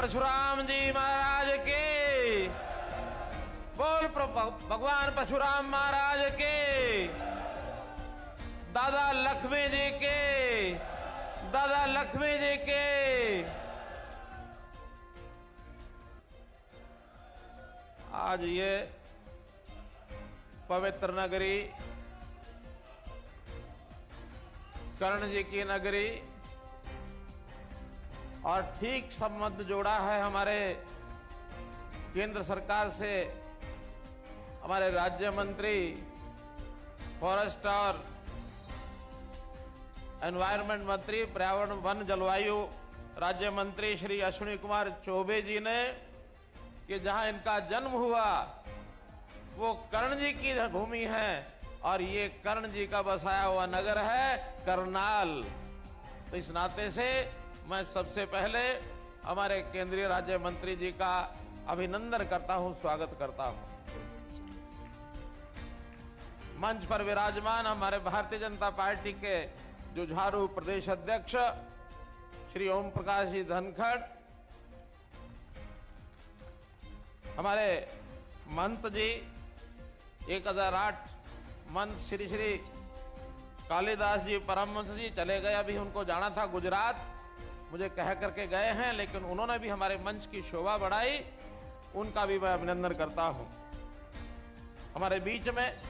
परशुराम जी महाराज के, बोल भगवान परशुराम महाराज के, दादा लक्ष्मी जी के, दादा लक्ष्मी जी के। आज ये पवित्र नगरी, कर्ण जी की नगरी, और ठीक संबंध जोड़ा है हमारे केंद्र सरकार से हमारे राज्य मंत्री फॉरेस्ट और एनवायरनमेंट मंत्री, पर्यावरण वन जलवायु राज्य मंत्री श्री अश्विनी कुमार चौबे जी ने, कि जहां इनका जन्म हुआ वो कर्ण जी की भूमि है और ये कर्ण जी का बसाया हुआ नगर है करनाल। तो इस नाते से मैं सबसे पहले हमारे केंद्रीय राज्य मंत्री जी का अभिनंदन करता हूं, स्वागत करता हूं। मंच पर विराजमान हमारे भारतीय जनता पार्टी के जुझारू प्रदेश अध्यक्ष श्री ओम प्रकाश जी धनखड़, हमारे महंत जी 1008 महंत श्री श्री कालिदास जी परमहंस जी चले गए, अभी उनको जाना था गुजरात, मुझे कह करके गए हैं, लेकिन उन्होंने भी हमारे मंच की शोभा बढ़ाई, उनका भी मैं अभिनंदन करता हूं। हमारे बीच में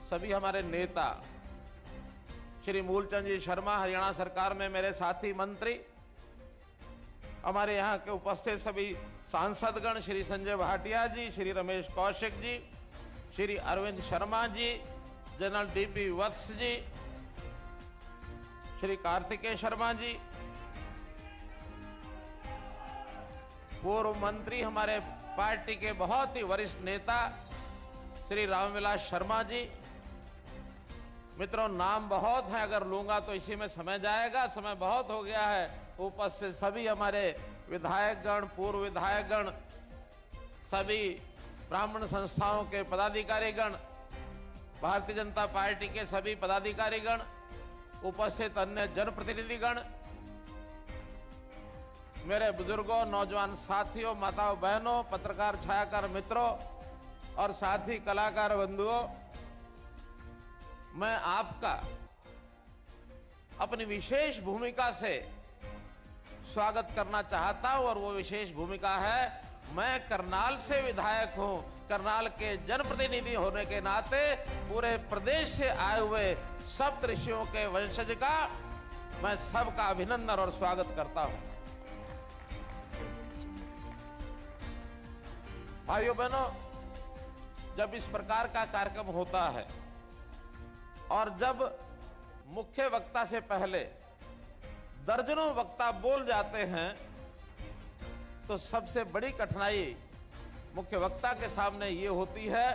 सभी हमारे नेता, श्री मूलचंद जी शर्मा हरियाणा सरकार में मेरे साथी मंत्री, हमारे यहाँ के उपस्थित सभी सांसदगण, श्री संजय भाटिया जी, श्री रमेश कौशिक जी, श्री अरविंद शर्मा जी, जनरल डीपी वत्स जी, श्री कार्तिकेय शर्मा जी, पूर्व मंत्री हमारे पार्टी के बहुत ही वरिष्ठ नेता श्री रामविलास शर्मा जी। मित्रों, नाम बहुत हैं, अगर लूंगा तो इसी में समय जाएगा, समय बहुत हो गया है। उपस्थित सभी हमारे विधायकगण, पूर्व विधायकगण, सभी ब्राह्मण संस्थाओं के पदाधिकारीगण, भारतीय जनता पार्टी के सभी पदाधिकारीगण, उपस्थित अन्य जनप्रतिनिधिगण, मेरे बुजुर्गों, नौजवान साथियों, माताओं बहनों, पत्रकार छायाकार मित्रों और साथी कलाकार बंधुओं, मैं आपका अपनी विशेष भूमिका से स्वागत करना चाहता हूं, और वो विशेष भूमिका है, मैं करनाल से विधायक हूं, करनाल के जनप्रतिनिधि होने के नाते पूरे प्रदेश से आए हुए सप्त ऋषियों के वंशज का मैं सबका अभिनंदन और स्वागत करता हूं। भाइयों बहनों, जब इस प्रकार का कार्यक्रम होता है और जब मुख्य वक्ता से पहले दर्जनों वक्ता बोल जाते हैं, तो सबसे बड़ी कठिनाई मुख्य वक्ता के सामने ये होती है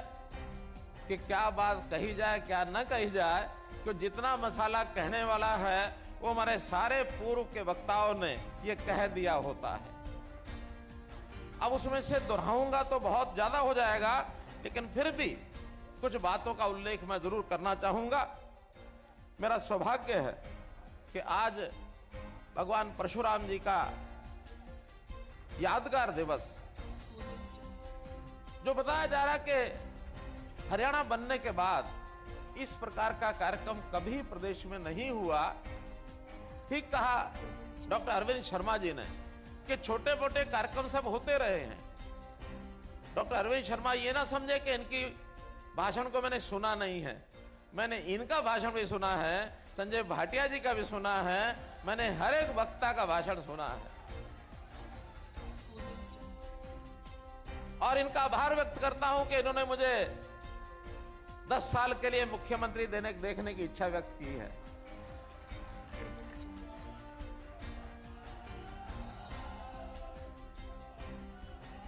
कि क्या बात कही जाए, क्या न कही जाए, क्योंकि जितना मसाला कहने वाला है वो हमारे सारे पूर्व के वक्ताओं ने ये कह दिया होता है। अब उसमें से दोहराऊंगा तो बहुत ज्यादा हो जाएगा, लेकिन फिर भी कुछ बातों का उल्लेख मैं जरूर करना चाहूंगा। मेरा सौभाग्य है कि आज भगवान परशुराम जी का यादगार दिवस, जो बताया जा रहा कि हरियाणा बनने के बाद इस प्रकार का कार्यक्रम कभी प्रदेश में नहीं हुआ। ठीक कहा डॉक्टर अरविंद शर्मा जी ने कि छोटे मोटे कार्यक्रम सब होते रहे हैं। डॉक्टर अरविंद शर्मा ये ना समझे कि इनकी भाषण को मैंने सुना नहीं है, मैंने इनका भाषण भी सुना है, संजय भाटिया जी का भी सुना है, मैंने हर एक वक्ता का भाषण सुना है, और इनका आभार व्यक्त करता हूं कि इन्होंने मुझे 10 साल के लिए मुख्यमंत्री देखने की इच्छा व्यक्त की है।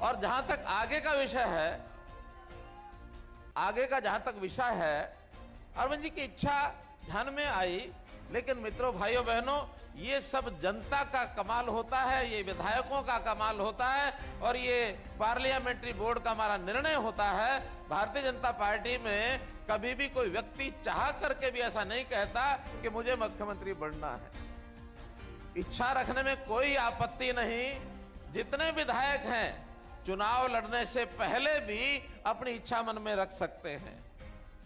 और जहां तक आगे का विषय है, आगे का जहां तक विषय है, अरविंद जी की इच्छा ध्यान में आई, लेकिन मित्रों, भाइयों बहनों, ये सब जनता का कमाल होता है, ये विधायकों का कमाल होता है, और ये पार्लियामेंट्री बोर्ड का हमारा निर्णय होता है। भारतीय जनता पार्टी में कभी भी कोई व्यक्ति चाह करके भी ऐसा नहीं कहता कि मुझे मुख्यमंत्री बनना है। इच्छा रखने में कोई आपत्ति नहीं, जितने विधायक हैं चुनाव लड़ने से पहले भी अपनी इच्छा मन में रख सकते हैं।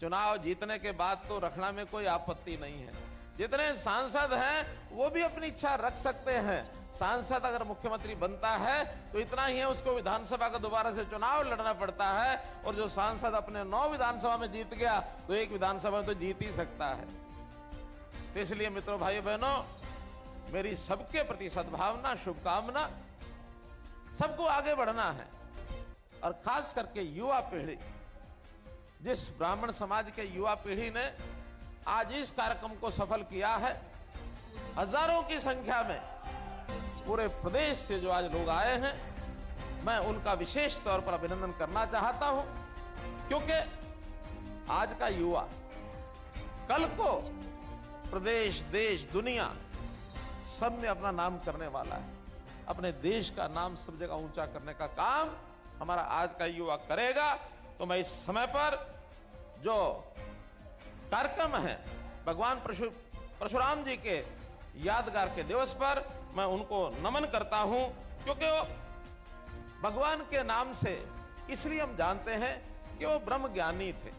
चुनाव जीतने के बाद तो रखना में कोई आपत्ति नहीं है। जितने सांसद हैं वो भी अपनी इच्छा रख सकते हैं। सांसद अगर मुख्यमंत्री बनता है तो इतना ही है, उसको विधानसभा का दोबारा से चुनाव लड़ना पड़ता है। और जो सांसद अपने 9 विधानसभा में जीत गया तो 1 विधानसभा में तो जीत ही सकता है। तो इसलिए मित्रों, भाइयों बहनों, मेरी सबके प्रति सद्भावना, शुभकामना, सबको आगे बढ़ना है। और खास करके युवा पीढ़ी, जिस ब्राह्मण समाज के युवा पीढ़ी ने आज इस कार्यक्रम को सफल किया है, हजारों की संख्या में पूरे प्रदेश से जो आज लोग आए हैं, मैं उनका विशेष तौर पर अभिनंदन करना चाहता हूं। क्योंकि आज का युवा कल को प्रदेश, देश, दुनिया सब में अपना नाम करने वाला है। अपने देश का नाम सब जगह ऊंचा करने का काम हमारा आज का युवा करेगा। तो मैं इस समय पर जो कार्यक्रम है भगवान परशुराम जी के यादगार के दिवस पर, मैं उनको नमन करता हूं। क्योंकि वो भगवान के नाम से इसलिए हम जानते हैं कि वो ब्रह्म ज्ञानी थे,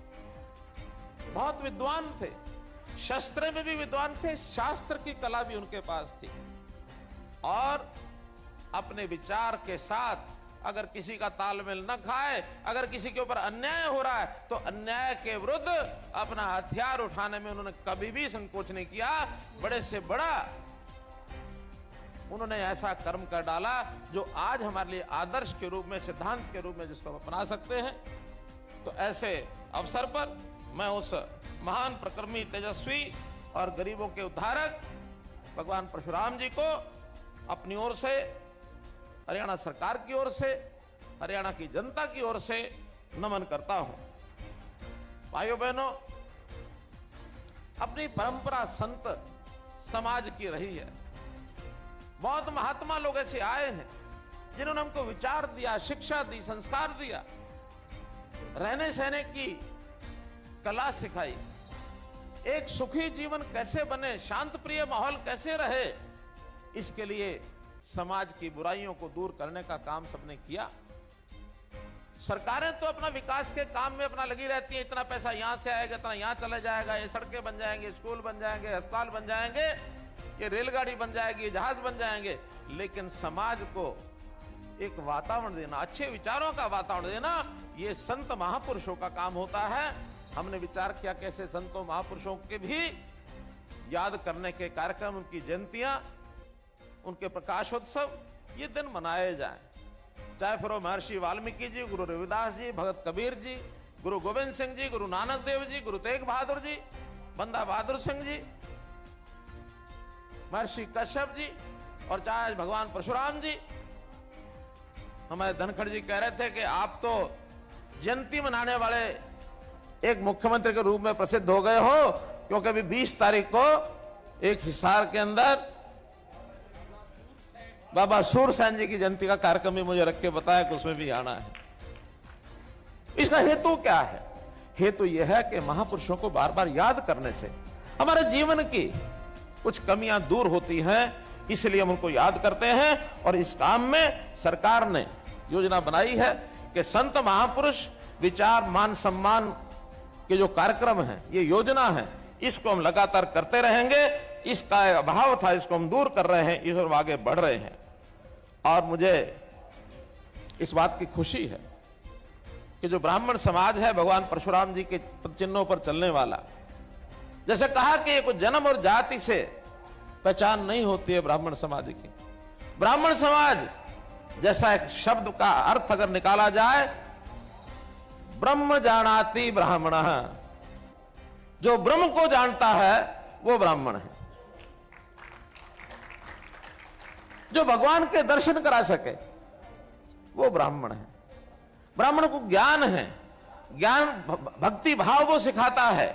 बहुत विद्वान थे, शस्त्र में भी विद्वान थे, शास्त्र की कला भी उनके पास थी। और अपने विचार के साथ अगर किसी का तालमेल न खाए, अगर किसी के ऊपर अन्याय हो रहा है तो अन्याय के विरुद्ध अपना हथियार उठाने में उन्होंने कभी भी संकोच नहीं किया। बड़े से बड़ा उन्होंने ऐसा कर्म कर डाला जो आज हमारे लिए आदर्श के रूप में, सिद्धांत के रूप में जिसको हम अपना सकते हैं। तो ऐसे अवसर पर मैं उस महान, प्रकर्मी, तेजस्वी और गरीबों के उद्धारक भगवान परशुराम जी को अपनी ओर से, हरियाणा सरकार की ओर से, हरियाणा की जनता की ओर से नमन करता हूं। भाइयों बहनों, अपनी परंपरा संत समाज की रही है। बहुत महात्मा लोग ऐसे आए हैं जिन्होंने हमको विचार दिया, शिक्षा दी, संस्कार दिया, रहने सहने की कला सिखाई। एक सुखी जीवन कैसे बने, शांत प्रिय माहौल कैसे रहे, इसके लिए समाज की बुराइयों को दूर करने का काम सबने किया। सरकारें तो अपना विकास के काम में अपना लगी रहती है, इतना पैसा यहां से आएगा, इतना यहां चला जाएगा, ये सड़कें बन जाएंगे, स्कूल बन जाएंगे, अस्पताल बन जाएंगे, ये रेलगाड़ी बन जाएगी, ये जहाज बन जाएंगे। लेकिन समाज को एक वातावरण देना, अच्छे विचारों का वातावरण देना, ये संत महापुरुषों का काम होता है। हमने विचार किया कैसे संतों महापुरुषों के भी याद करने के कार्यक्रम, उनकी जयंतियां, उनके प्रकाशोत्सव ये दिन मनाए जाएं। चाहे फिर वो महर्षि वाल्मीकि जी, गुरु रविदास जी, भगत कबीर जी, गुरु गोविंद सिंह जी, गुरु नानक देव जी, गुरु तेग बहादुर जी, बंदा बहादुर सिंह जी, महर्षि कश्यप जी, और चाहे भगवान परशुराम जी। हमारे धनखड़ जी कह रहे थे कि आप तो जयंती मनाने वाले एक मुख्यमंत्री के रूप में प्रसिद्ध हो गए हो, क्योंकि अभी 20 तारीख को एक हिसार के अंदर बाबा सूरसेन जी की जयंती का कार्यक्रम भी मुझे रख के बताया कि उसमें भी आना है। इसका हेतु क्या है? हेतु यह है कि महापुरुषों को बार बार याद करने से हमारे जीवन की कुछ कमियां दूर होती हैं, इसलिए हम उनको याद करते हैं। और इस काम में सरकार ने योजना बनाई है कि संत महापुरुष विचार, मान, सम्मान के जो कार्यक्रम है, ये योजना है, इसको हम लगातार करते रहेंगे। इसका अभाव था, इसको हम दूर कर रहे हैं, इस ओर आगे बढ़ रहे हैं। और मुझे इस बात की खुशी है कि जो ब्राह्मण समाज है, भगवान परशुराम जी के चिन्हों पर चलने वाला, जैसे कहा कि ये कुछ जन्म और जाति से पहचान नहीं होती है ब्राह्मण समाज की। ब्राह्मण समाज जैसा एक शब्द का अर्थ अगर निकाला जाए, ब्रह्म जानाति ब्राह्मणः, जो ब्रह्म को जानता है वो ब्राह्मण है। जो भगवान के दर्शन करा सके वो ब्राह्मण है। ब्राह्मण को ज्ञान है, ज्ञान भक्ति भाव वो सिखाता है,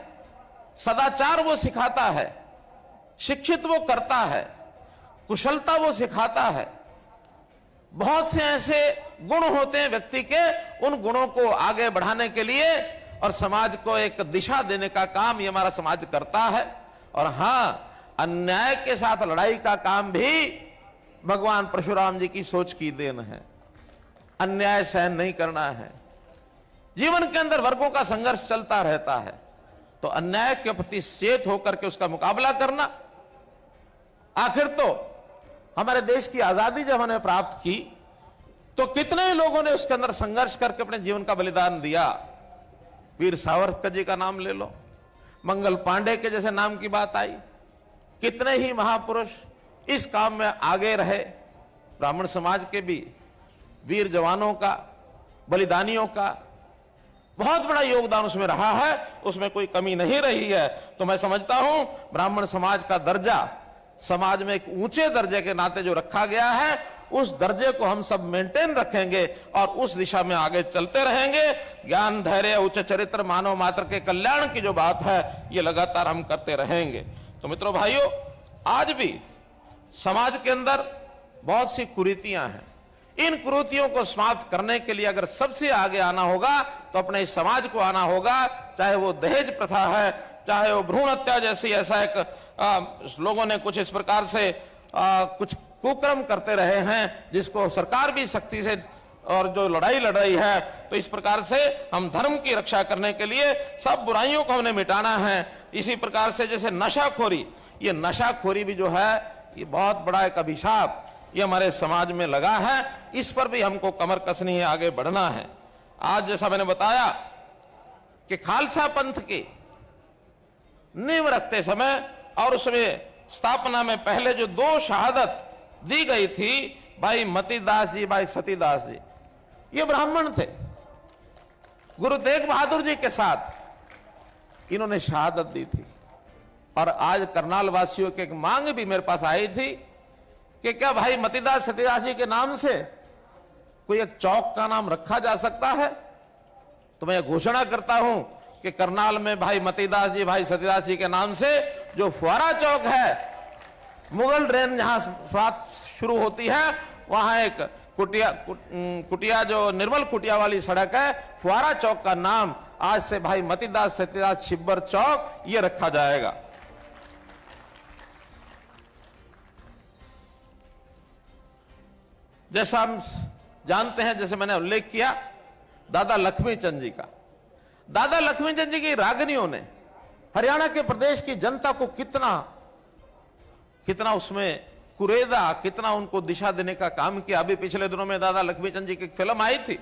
सदाचार वो सिखाता है, शिक्षित वो करता है, कुशलता वो सिखाता है। बहुत से ऐसे गुण होते हैं व्यक्ति के, उन गुणों को आगे बढ़ाने के लिए और समाज को एक दिशा देने का काम ये हमारा समाज करता है। और हां, अन्याय के साथ लड़ाई का काम भी भगवान परशुराम जी की सोच की देन है। अन्याय सहन नहीं करना है। जीवन के अंदर वर्गों का संघर्ष चलता रहता है, तो अन्याय के प्रति सचेत होकर के उसका मुकाबला करना। आखिर तो हमारे देश की आजादी जब हमने प्राप्त की तो कितने लोगों ने उसके अंदर संघर्ष करके अपने जीवन का बलिदान दिया। वीर सावरकर जी का नाम ले लो, मंगल पांडे के जैसे नाम की बात आई, कितने ही महापुरुष इस काम में आगे रहे। ब्राह्मण समाज के भी वीर जवानों का, बलिदानियों का बहुत बड़ा योगदान उसमें रहा है, उसमें कोई कमी नहीं रही है। तो मैं समझता हूं ब्राह्मण समाज का दर्जा समाज में एक ऊंचे दर्जे के नाते जो रखा गया है, उस दर्जे को हम सब मेंटेन रखेंगे और उस दिशा में आगे चलते रहेंगे। ज्ञान, धैर्य, उच्च चरित्र, मानव मात्र के कल्याण की जो बात है, ये लगातार हम करते रहेंगे। तो मित्रों, भाइयों, आज भी समाज के अंदर बहुत सी कुरीतियां हैं। इन कुरीतियों को समाप्त करने के लिए अगर सबसे आगे आना होगा तो अपने इस समाज को आना होगा। चाहे वो दहेज प्रथा है, चाहे वो भ्रूण हत्या जैसी, ऐसा एक लोगों ने कुछ इस प्रकार से कुछ कुक्रम करते रहे हैं, जिसको सरकार भी सख्ती से और जो लड़ाई लड़ रही है। तो इस प्रकार से हम धर्म की रक्षा करने के लिए सब बुराइयों को हमने मिटाना है। इसी प्रकार से जैसे नशाखोरी, ये नशाखोरी भी जो है ये बहुत बड़ा एक अभिशाप ये हमारे समाज में लगा है। इस पर भी हमको कमर कसनी है, आगे बढ़ना है। आज जैसा मैंने बताया कि खालसा पंथ की नींव रखते समय और उसमें स्थापना में पहले जो 2 शहादत दी गई थी, भाई मतीदास जी, भाई सतीदास जी, ये ब्राह्मण थे। गुरु तेग बहादुर जी के साथ इन्होंने शहादत दी थी। और आज करनाल वासियों की एक मांग भी मेरे पास आई थी कि क्या भाई मतीदास सतीदास जी के नाम से कोई एक चौक का नाम रखा जा सकता है। तो मैं घोषणा करता हूं कि करनाल में भाई मतीदास जी, भाई सतीदास जी के नाम से जो फुआरा चौक है, मुगल ड्रेन जहां बात शुरू होती है, वहां एक कुटिया जो निर्मल कुटिया वाली सड़क है, फुआरा चौक का नाम आज से भाई मतीदास सतीदास छिब्बर चौक ये रखा जाएगा। जैसा हम जानते हैं, जैसे मैंने उल्लेख किया दादा लक्ष्मीचंद जी का, दादा लक्ष्मीचंद जी की रागनियों ने हरियाणा के प्रदेश की जनता को कितना उसमें कुरेदा, कितना उनको दिशा देने का काम किया। अभी पिछले दिनों में दादा लक्ष्मीचंद जी की फिल्म आई थी,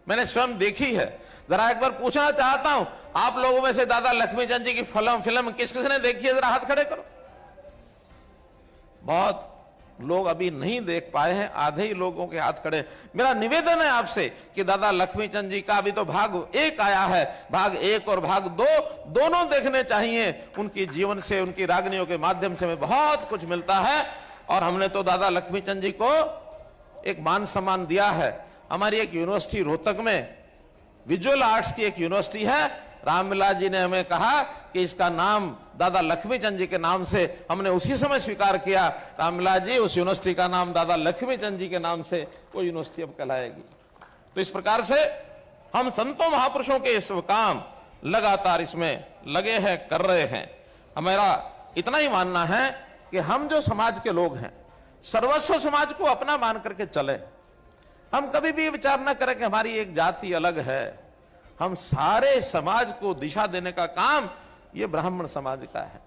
मैंने स्वयं देखी है। जरा एक बार पूछना चाहता हूं, आप लोगों में से दादा लक्ष्मीचंद जी की फिल्म किस किसने देखी है? जरा हाथ खड़े करो। बहुत लोग अभी नहीं देख पाए हैं, आधे ही लोगों के हाथ खड़े। मेरा निवेदन है आपसे कि दादा लक्ष्मीचंद जी का अभी तो भाग 1 आया है, भाग 1 और भाग 2 दोनों देखने चाहिए। उनकी जीवन से, उनकी रागनियों के माध्यम से हमें बहुत कुछ मिलता है। और हमने तो दादा लक्ष्मीचंद जी को एक मान सम्मान दिया है। हमारी एक यूनिवर्सिटी रोहतक में विजुअल आर्ट्स की एक यूनिवर्सिटी है, रामविलास जी ने हमें कहा कि इसका नाम दादा लक्ष्मीचंद जी के नाम से, हमने उसी समय स्वीकार किया, रामविलास जी उस यूनिवर्सिटी का नाम दादा लक्ष्मीचंद जी के नाम से वो यूनिवर्सिटी अब कहलाएगी। तो इस प्रकार से हम संतों महापुरुषों के इस काम लगातार इसमें लगे हैं, कर रहे हैं। हमारा इतना ही मानना है कि हम जो समाज के लोग हैं, सर्वस्व समाज को अपना मान करके चले। हम कभी भी विचार न करें कि हमारी एक जाति अलग है। हम सारे समाज को दिशा देने का काम ये ब्राह्मण समाज का है।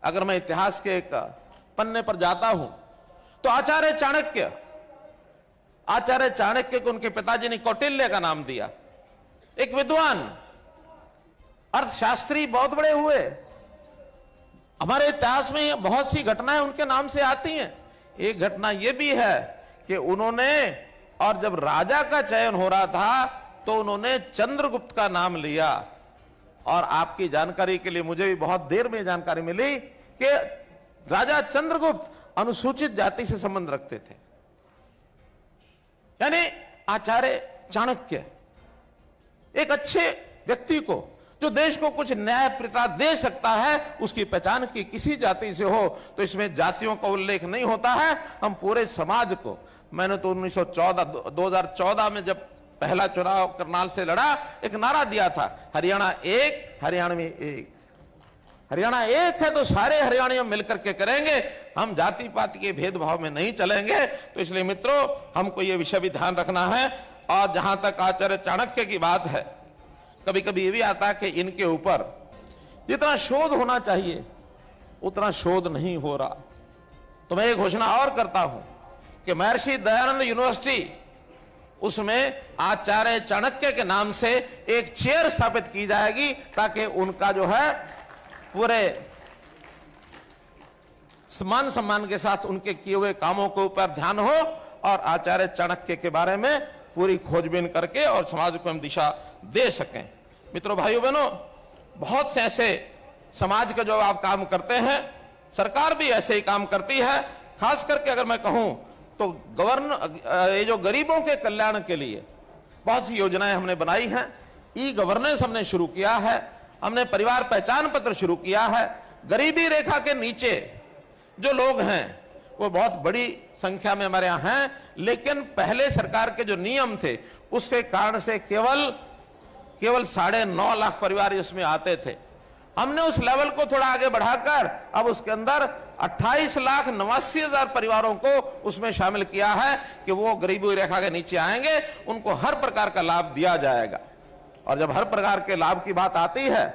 अगर मैं इतिहास के एक पन्ने पर जाता हूं तो आचार्य चाणक्य को उनके पिताजी ने कौटिल्य का नाम दिया। एक विद्वान, अर्थशास्त्री बहुत बड़े हुए। हमारे इतिहास में बहुत सी घटनाएं उनके नाम से आती हैं। एक घटना यह भी है कि उन्होंने, और जब राजा का चयन हो रहा था तो उन्होंने चंद्रगुप्त का नाम लिया। और आपकी जानकारी के लिए मुझे भी बहुत देर में जानकारी मिली कि राजा चंद्रगुप्त अनुसूचित जाति से संबंध रखते थे। यानी आचार्य चाणक्य एक अच्छे व्यक्ति को, जो देश को कुछ न्याय प्रता दे सकता है, उसकी पहचान की किसी जाति से हो तो इसमें जातियों का उल्लेख नहीं होता है। हम पूरे समाज को, मैंने तो 2014 में जब पहला चुनाव करनाल से लड़ा, एक नारा दिया था, हरियाणा एक, हरियाणवी एक। हरियाणा एक है तो सारे हरियाणा मिलकर के करेंगे, हम जाति पाति के भेदभाव में नहीं चलेंगे। तो इसलिए मित्रों, हमको ये विषय भी ध्यान रखना है। और जहां तक आचार्य चाणक्य की बात है, कभी कभी ये भी आता है कि इनके ऊपर जितना शोध होना चाहिए उतना शोध नहीं हो रहा। तो मैं ये घोषणा और करता हूं कि महर्षि दयानंद यूनिवर्सिटी, उसमें आचार्य चाणक्य के नाम से एक चेयर स्थापित की जाएगी, ताकि उनका जो है पूरे मान सम्मान के साथ उनके किए हुए कामों के ऊपर ध्यान हो और आचार्य चाणक्य के बारे में पूरी खोजबीन करके और समाज को हम दिशा दे सकें। मित्रों, भाइयों बहनों, बहुत से ऐसे समाज का जो आप काम करते हैं, सरकार भी ऐसे ही काम करती है। खास करके अगर मैं कहूं तो ये जो गरीबों के कल्याण के लिए बहुत सी योजनाएं हमने बनाई हैं। ई गवर्नेंस हमने शुरू किया है, हमने परिवार पहचान पत्र शुरू किया है। गरीबी रेखा के नीचे जो लोग हैं वो बहुत बड़ी संख्या में हमारे यहाँ हैं, लेकिन पहले सरकार के जो नियम थे उसके कारण से केवल 9.5 लाख परिवार इसमें आते थे। हमने उस लेवल को थोड़ा आगे बढ़ाकर अब उसके अंदर 28,89,000 परिवारों को उसमें शामिल किया है कि वो गरीबी रेखा के नीचे आएंगे, उनको हर प्रकार का लाभ दिया जाएगा। और जब हर प्रकार के लाभ की बात आती है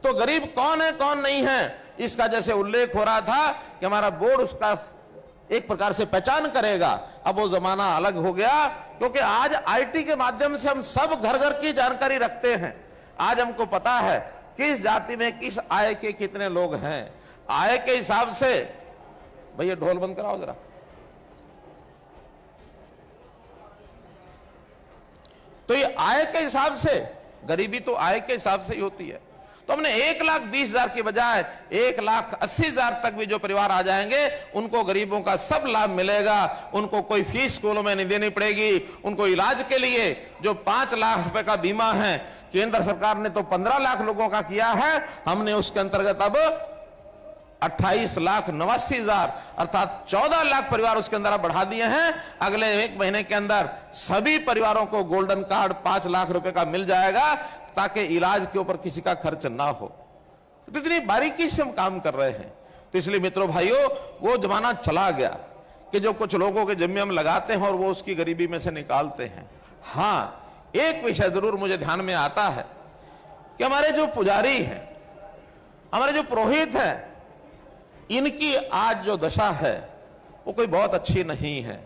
तो गरीब कौन है कौन नहीं है, इसका जैसे उल्लेख हो रहा था कि हमारा बोर्ड उसका एक प्रकार से पहचान करेगा। अब वो जमाना अलग हो गया, क्योंकि आज आईटी के माध्यम से हम सब घर घर की जानकारी रखते हैं। आज हमको पता है किस जाति में किस आय के कितने लोग हैं। आय के हिसाब से, भैया ढोल बंद कराओ जरा, तो ये आय के हिसाब से, गरीबी तो आय के हिसाब से ही होती है। तो हमने 1,20,000 की बजाय 1,80,000 तक भी जो परिवार आ जाएंगे उनको गरीबों का सब लाभ मिलेगा। उनको कोई फीस स्कूलों में नहीं देनी पड़ेगी। उनको इलाज के लिए जो 5 लाख रुपए का बीमा है, केंद्र सरकार ने तो 15 लाख लोगों का किया है, हमने उसके अंतर्गत अब 28,89,000 अर्थात 14 लाख परिवार उसके अंदर बढ़ा दिए हैं। अगले 1 महीने के अंदर सभी परिवारों को गोल्डन कार्ड 5 लाख रुपए का मिल जाएगा, ताकि इलाज के ऊपर किसी का खर्च ना हो। तो इतनी बारीकी से हम काम कर रहे हैं। तो इसलिए मित्रों भाइयों, वो जमाना चला गया कि जो कुछ लोगों के जिम्मे हम लगाते हैं और वो उसकी गरीबी में से निकालते हैं। हाँ, एक विषय जरूर मुझे ध्यान में आता है कि हमारे जो पुजारी हैं, हमारे जो पुरोहित हैं, इनकी आज जो दशा है वो कोई बहुत अच्छी नहीं है।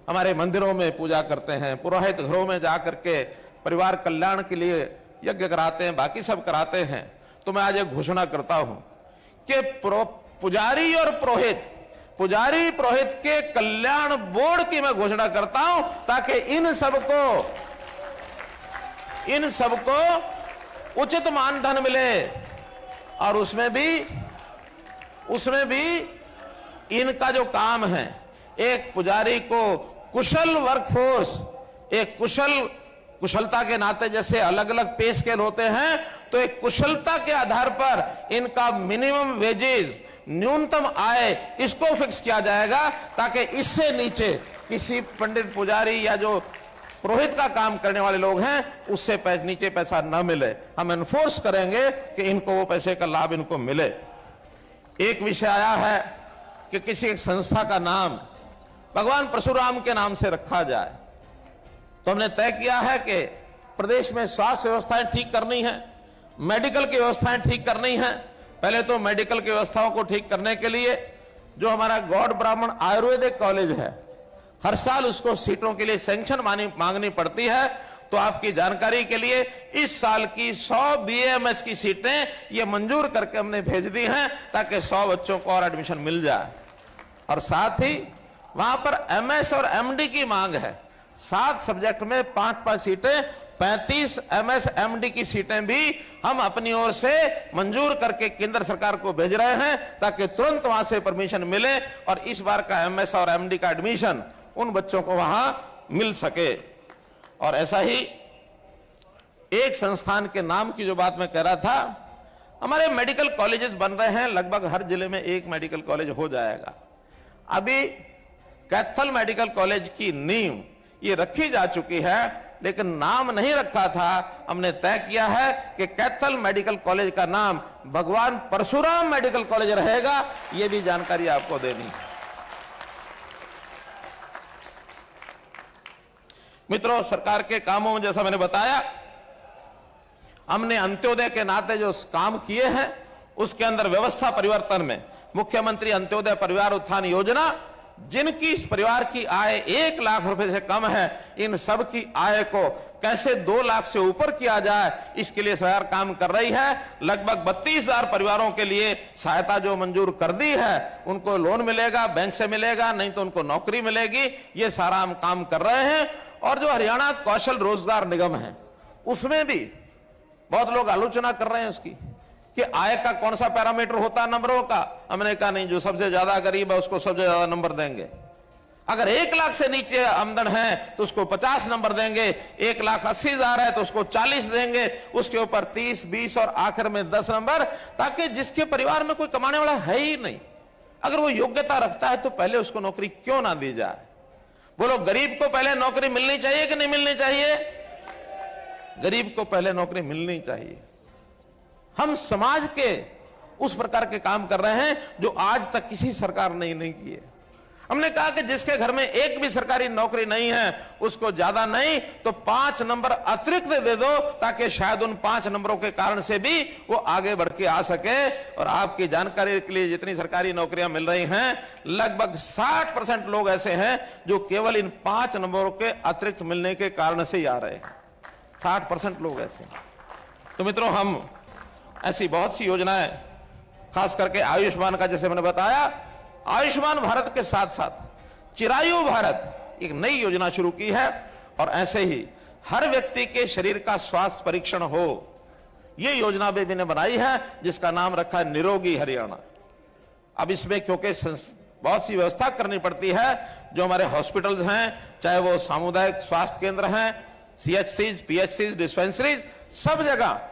हमारे मंदिरों में पूजा करते हैं, पुरोहित घरों में जाकर के परिवार कल्याण के लिए यज्ञ कराते हैं, बाकी सब कराते हैं। तो मैं आज एक घोषणा करता हूं कि पुजारी और पुजारी पुरोहित के कल्याण बोर्ड की मैं घोषणा करता हूं, ताकि इन सबको उचित मानधन मिले। और उसमें भी इनका जो काम है, एक पुजारी को कुशल वर्कफोर्स, एक कुशलता के नाते जैसे अलग अलग पे स्केल होते हैं, तो एक कुशलता के आधार पर इनका मिनिमम वेजेस, न्यूनतम आय, इसको फिक्स किया जाएगा, ताकि इससे नीचे किसी पंडित पुजारी या जो पुरोहित का काम करने वाले लोग हैं उससे नीचे पैसा न मिले। हम एनफोर्स करेंगे कि इनको वो पैसे का लाभ इनको मिले। एक विषय आया है कि किसी एक संस्था का नाम भगवान परशुराम के नाम से रखा जाए। तो हमने तय किया है कि प्रदेश में स्वास्थ्य व्यवस्थाएं ठीक करनी है, मेडिकल की व्यवस्थाएं ठीक करनी है। पहले तो मेडिकल की व्यवस्थाओं को ठीक करने के लिए जो हमारा गौड़ ब्राह्मण आयुर्वेदिक कॉलेज है, हर साल उसको सीटों के लिए सैंक्शन मांगनी पड़ती है। तो आपकी जानकारी के लिए इस साल की 100 बीएमएस की सीटें ये मंजूर करके हमने भेज दी हैं, ताकि 100 बच्चों को और एडमिशन मिल जाए। और साथ ही वहां पर एमएस और एमडी की मांग है। 7 सब्जेक्ट में 5-5 सीटें, 35 एमएस एमडी की सीटें भी हम अपनी ओर से मंजूर करके केंद्र सरकार को भेज रहे हैं, ताकि तुरंत वहां से परमिशन मिले और इस बार का एमएस और एमडी का एडमिशन उन बच्चों को वहां मिल सके। और ऐसा ही एक संस्थान के नाम की जो बात मैं कह रहा था, हमारे मेडिकल कॉलेजेस बन रहे हैं, लगभग हर जिले में एक मेडिकल कॉलेज हो जाएगा। अभी कैथल मेडिकल कॉलेज की नींव ये रखी जा चुकी है, लेकिन नाम नहीं रखा था। हमने तय किया है कि कैथल मेडिकल कॉलेज का नाम भगवान परशुराम मेडिकल कॉलेज रहेगा। यह भी जानकारी आपको देनी है। मित्रों, सरकार के कामों में जैसा मैंने बताया, हमने अंत्योदय के नाते जो काम किए हैं उसके अंदर व्यवस्था परिवर्तन में मुख्यमंत्री अंत्योदय परिवार उत्थान योजना, जिनकी इस परिवार की आय 1 लाख रुपए से कम है, इन सब की आय को कैसे 2 लाख से ऊपर किया जाए, इसके लिए सरकार काम कर रही है। लगभग 32,000 परिवारों के लिए सहायता जो मंजूर कर दी है, उनको लोन मिलेगा, बैंक से मिलेगा, नहीं तो उनको नौकरी मिलेगी। ये सारा हम काम कर रहे हैं। और जो हरियाणा कौशल रोजगार निगम है, उसमें भी बहुत लोग आलोचना कर रहे हैं उसकी कि आय का कौन सा पैरामीटर होता है नंबरों का। हमने कहा नहीं, जो सबसे ज्यादा गरीब है उसको सबसे ज्यादा नंबर देंगे। अगर 1 लाख से नीचे आमदन है तो उसको 50 नंबर देंगे, 1,80,000 है तो उसको 40 देंगे, उसके ऊपर 30, 20 और आखिर में 10 नंबर, ताकि जिसके परिवार में कोई कमाने वाला है ही नहीं, अगर वो योग्यता रखता है तो पहले उसको नौकरी क्यों ना दी जाए। बोलो, गरीब को पहले नौकरी मिलनी चाहिए कि नहीं मिलनी चाहिए? गरीब को पहले नौकरी मिलनी चाहिए। हम समाज के उस प्रकार के काम कर रहे हैं जो आज तक किसी सरकार ने नहीं किए। हमने कहा कि जिसके घर में एक भी सरकारी नौकरी नहीं है, उसको ज्यादा नहीं तो 5 नंबर अतिरिक्त दे दो, ताकि शायद उन 5 नंबरों के कारण से भी वो आगे बढ़ के आ सके। और आपकी जानकारी के लिए, जितनी सरकारी नौकरियां मिल रही हैं, लगभग 60% लोग ऐसे हैं जो केवल इन 5 नंबरों के अतिरिक्त मिलने के कारण से ही आ रहे हैं। 60% लोग ऐसे हैं। तो मित्रों, हम ऐसी बहुत सी योजनाएं, खास करके आयुष्मान का, जैसे मैंने बताया, आयुष्मान भारत के साथ साथ चिरायु भारत एक नई योजना शुरू की है। और ऐसे ही हर व्यक्ति के शरीर का स्वास्थ्य परीक्षण हो, यह योजना भी मैंने बनाई है, जिसका नाम रखा है निरोगी हरियाणा। अब इसमें क्योंकि बहुत सी व्यवस्था करनी पड़ती है, जो हमारे हॉस्पिटल्स हैं, चाहे वो सामुदायिक स्वास्थ्य केंद्र हैं, CHCs, PHCs, डिस्पेंसरीज, सब जगह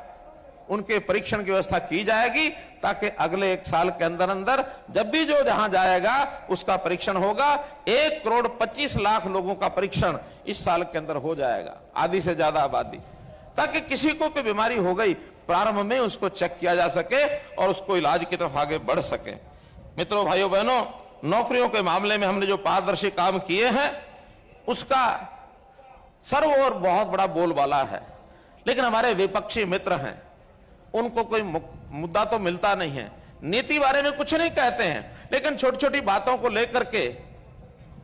उनके परीक्षण की व्यवस्था की जाएगी, ताकि अगले 1 साल के अंदर अंदर जब भी जो जहां जाएगा उसका परीक्षण होगा। 1,25,00,000 लोगों का परीक्षण इस साल के अंदर हो जाएगा, आधी से ज्यादा आबादी, ताकि किसी को कोई बीमारी हो गई, प्रारंभ में उसको चेक किया जा सके और उसको इलाज की तरफ आगे बढ़ सके। मित्रों, भाइयों बहनों, नौकरियों के मामले में हमने जो पारदर्शी काम किए हैं, उसका सर्व और बहुत बड़ा बोलबाला है। लेकिन हमारे विपक्षी मित्र हैं, उनको कोई मुद्दा तो मिलता नहीं है, नीति बारे में कुछ नहीं कहते हैं, लेकिन छोटी छोटी बातों को लेकर के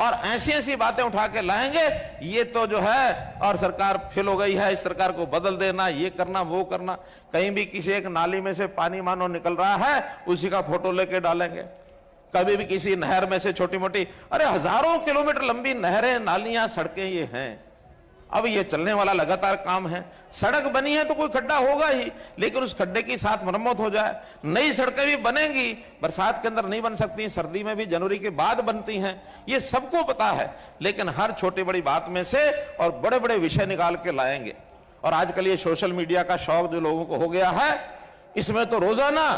और ऐसी ऐसी बातें उठा के लाएंगे, ये तो जो है, और सरकार फेल हो गई है, इस सरकार को बदल देना, ये करना, वो करना। कहीं भी किसी एक नाली में से पानी मानो निकल रहा है, उसी का फोटो लेके डालेंगे। कभी भी किसी नहर में से छोटी मोटी, अरे हजारों किलोमीटर लंबी नहरें, नालियां, सड़कें ये हैं। अब ये चलने वाला लगातार काम है। सड़क बनी है तो कोई खड्डा होगा ही, लेकिन उस खड्डे की साथ मरम्मत हो जाए। नई सड़कें भी बनेंगी, बरसात के अंदर नहीं बन सकती, सर्दी में भी जनवरी के बाद बनती हैं, ये सबको पता है। लेकिन हर छोटी बड़ी बात में से और बड़े बड़े विषय निकाल के लाएंगे। और आजकल ये सोशल मीडिया का शौक जो लोगों को हो गया है, इसमें तो रोजाना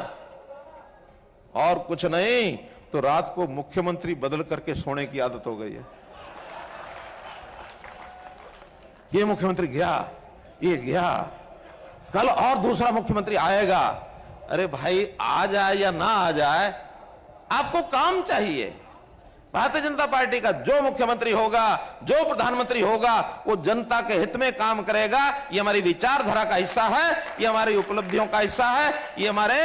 और कुछ नहीं तो रात को मुख्यमंत्री बदल करके सोने की आदत हो गई है। ये मुख्यमंत्री गया, ये गया, कल और दूसरा मुख्यमंत्री आएगा। अरे भाई, आ जाए या ना आ जाए, आपको काम चाहिए। भारतीय जनता पार्टी का जो मुख्यमंत्री होगा, जो प्रधानमंत्री होगा, वो जनता के हित में काम करेगा। ये हमारी विचारधारा का हिस्सा है, ये हमारी उपलब्धियों का हिस्सा है, ये हमारे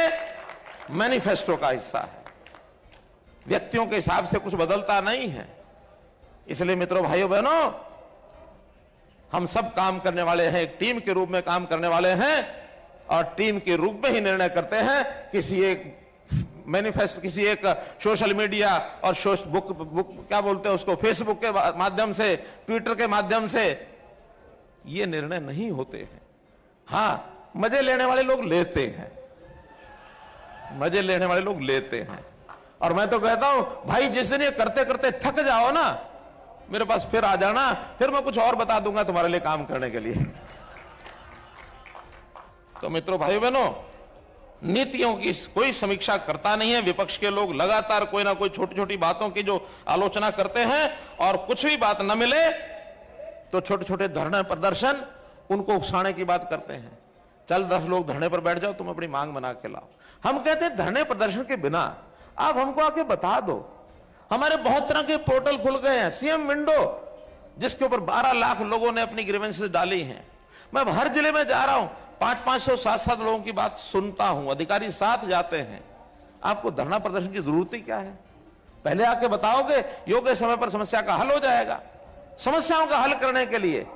मैनिफेस्टो का हिस्सा है। व्यक्तियों के हिसाब से कुछ बदलता नहीं है। इसलिए मित्रों, भाइयों बहनों, हम सब काम करने वाले हैं, एक टीम के रूप में काम करने वाले हैं, और टीम के रूप में ही निर्णय करते हैं। किसी एक मैनिफेस्टो, किसी एक सोशल मीडिया और बुक क्या बोलते हैं उसको, फेसबुक के माध्यम से, ट्विटर के माध्यम से ये निर्णय नहीं होते हैं। हाँ, मजे लेने वाले लोग लेते हैं, मजे लेने वाले लोग लेते हैं। और मैं तो कहता हूं भाई, जिस दिन ये करते करते थक जाओ ना, मेरे पास फिर आ जाना, फिर मैं कुछ और बता दूंगा तुम्हारे लिए काम करने के लिए। तो मित्रों, भाइयों बहनों, नीतियों की कोई समीक्षा करता नहीं है। विपक्ष के लोग लगातार कोई ना कोई छोटी छोटी बातों की जो आलोचना करते हैं, और कुछ भी बात न मिले तो छोटे छोटे धरने प्रदर्शन, उनको उकसाने की बात करते हैं। चल 10 लोग धरने पर बैठ जाओ, तुम अपनी मांग बना के लाओ। हम कहते हैं धरने प्रदर्शन के बिना आप हमको आके बता दो। हमारे बहुत तरह के पोर्टल खुल गए हैं, सीएम विंडो, जिसके ऊपर 12 लाख लोगों ने अपनी ग्रीवेंसेस डाली हैं। मैं हर जिले में जा रहा हूं, 500-500 700 लोगों की बात सुनता हूं, अधिकारी साथ जाते हैं। आपको धरना प्रदर्शन की जरूरत ही क्या है? पहले आके बताओगे, योग्य समय पर समस्या का हल हो जाएगा। समस्याओं का हल करने के लिए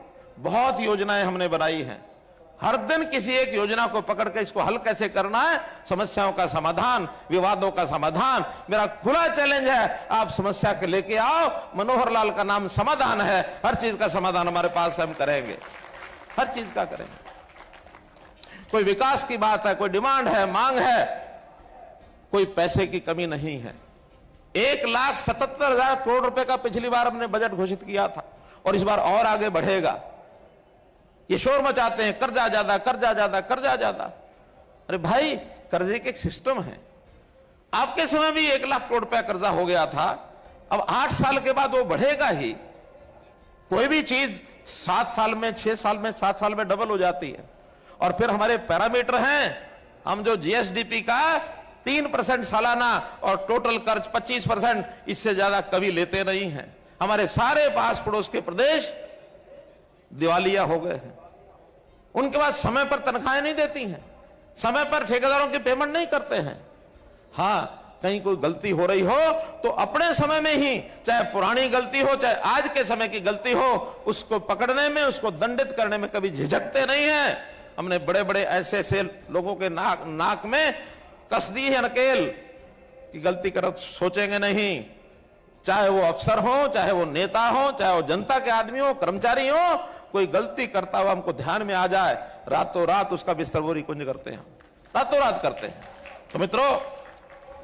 बहुत योजनाएं हमने बनाई हैं। हर दिन किसी एक योजना को पकड़ के इसको हल कैसे करना है, समस्याओं का समाधान, विवादों का समाधान। मेरा खुला चैलेंज है, आप समस्या के लेके आओ। मनोहर लाल का नाम समाधान है, हर चीज का समाधान हमारे पास हम करेंगे, हर चीज का करेंगे। कोई विकास की बात है, कोई डिमांड है, मांग है, कोई पैसे की कमी नहीं है। 1,77,000 करोड़ रुपए का पिछली बार हमने बजट घोषित किया था और इस बार और आगे बढ़ेगा। ये शोर मचाते हैं, कर्जा ज्यादा, कर्जा ज्यादा, कर्जा ज्यादा। अरे भाई, कर्जे के एक सिस्टम है। आपके समय भी 1 लाख करोड़ रुपया कर्जा हो गया था, अब 8 साल के बाद वो बढ़ेगा ही। कोई भी चीज 7 साल में, 6 साल में, 7 साल में डबल हो जाती है। और फिर हमारे पैरामीटर हैं, हम जो जीएसडीपी का 3% सालाना और टोटल कर्ज 25%, इससे ज्यादा कभी लेते नहीं हैं। हमारे सारे पास पड़ोस के प्रदेश दिवालिया हो गए हैं। उनके पास समय पर तनख्वाहें नहीं देती हैं, समय पर ठेकेदारों की पेमेंट नहीं करते हैं। हां, कहीं कोई गलती हो रही हो तो अपने समय में ही, चाहे पुरानी गलती हो चाहे आज के समय की गलती हो, उसको पकड़ने में, उसको दंडित करने में कभी झिझकते नहीं है। हमने बड़े बड़े ऐसे ऐसे लोगों के नाक में कस दी है नकेल कि गलती कर सोचेंगे नहीं। चाहे वो अफसर हो, चाहे वो नेता हो, चाहे वो जनता के आदमी हो, कर्मचारी हो, कोई गलती करता हुआ हमको ध्यान में आ जाए, रातों रात उसका बिस्तरबोरी कुंज करते हैं, रातों रात करते हैं। तो मित्रों,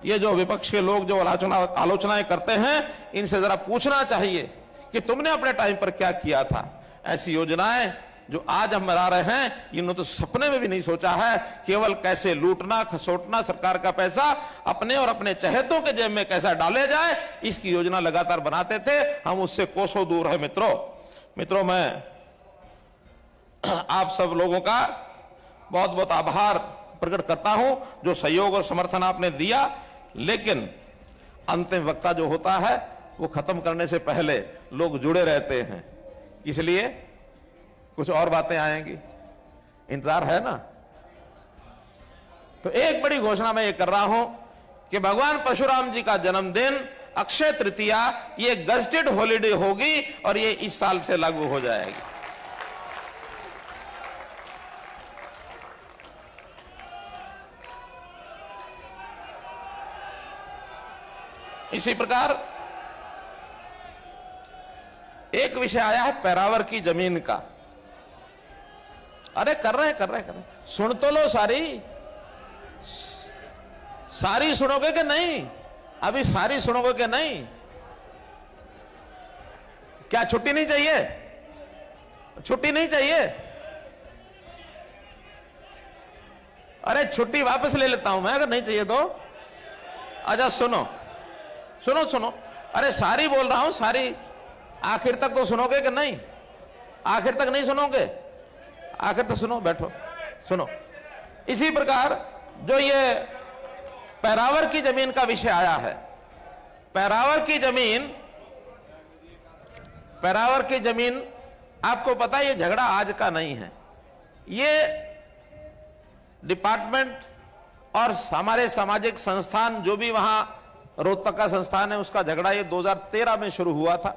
ये जो विपक्ष के लोग जो आलोचनाएं करते हैं, इनसे जरा पूछना चाहिए कि तुमने अपने टाइम पर क्या किया था। ऐसी योजनाएं जो आज हम बना रहे हैं, इन्होंने तो सपने में भी नहीं सोचा है। केवल कैसे लूटना खसोटना सरकार का पैसा अपने और अपने चहेतों के जेब में कैसा डाले जाए, इसकी योजना लगातार बनाते थे। हम उससे कोसों दूर है। मित्रों, मैं आप सब लोगों का बहुत बहुत आभार प्रकट करता हूं जो सहयोग और समर्थन आपने दिया। लेकिन अंतिम वक्ता जो होता है वो खत्म करने से पहले लोग जुड़े रहते हैं, इसलिए कुछ और बातें आएंगी, इंतजार है ना। तो एक बड़ी घोषणा मैं ये कर रहा हूं कि भगवान परशुराम जी का जन्मदिन अक्षय तृतीया ये गजटेड हॉलिडे होगी और ये इस साल से लागू हो जाएगी। इसी प्रकार एक विषय आया है पैरावर की जमीन का। अरे कर रहे हैं, सुन तो लो, सारी सुनोगे कि नहीं? अभी सारी सुनोगे कि नहीं? क्या छुट्टी नहीं चाहिए? छुट्टी नहीं चाहिए? अरे छुट्टी वापस ले लेता हूं मैं अगर नहीं चाहिए तो। अच्छा सुनो, अरे सारी बोल रहा हूं, सारी आखिर तक तो सुनोगे कि नहीं? आखिर तक नहीं सुनोगे? आखिर तक सुनो, बैठो सुनो। इसी प्रकार जो ये पैरावर की जमीन का विषय आया है, पैरावर की जमीन आपको पता है ये झगड़ा आज का नहीं है। ये डिपार्टमेंट और हमारे सामाजिक संस्थान जो भी वहां रोहतक का संस्थान है, उसका झगड़ा ये 2013 में शुरू हुआ था।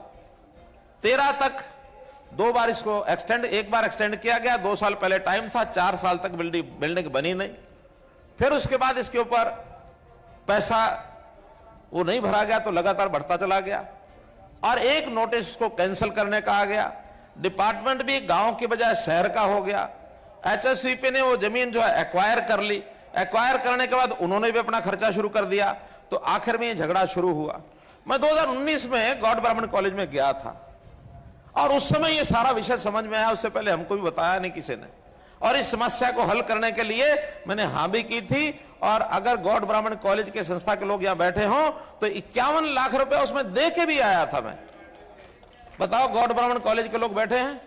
13 तक 2 बार इसको एक बार एक्सटेंड किया गया। 2 साल पहले टाइम था, 4 साल तक बिल्डिंग बनी नहीं। फिर उसके बाद इसके ऊपर पैसा वो नहीं भरा गया तो लगातार बढ़ता चला गया और एक नोटिस को कैंसिल करने का आ गया। डिपार्टमेंट भी गांव की बजाय शहर का हो गया। एचएसवीपी ने वो जमीन जो है एक्वायर कर ली। एक्वायर करने के बाद उन्होंने भी अपना खर्चा शुरू कर दिया, तो आखिर में ये झगड़ा शुरू हुआ। मैं 2019 में गॉड ब्राह्मण कॉलेज में गया था और उस समय ये सारा विषय समझ में आया। उससे पहले हमको भी बताया नहीं किसी ने, और इस समस्या को हल करने के लिए मैंने हाँ भी की थी। और अगर गॉड ब्राह्मण कॉलेज के संस्था के लोग यहां बैठे हों तो 51 लाख रुपए उसमें दे के भी आया था मैं। बताओ, गौड़ ब्राह्मण कॉलेज के लोग बैठे हैं,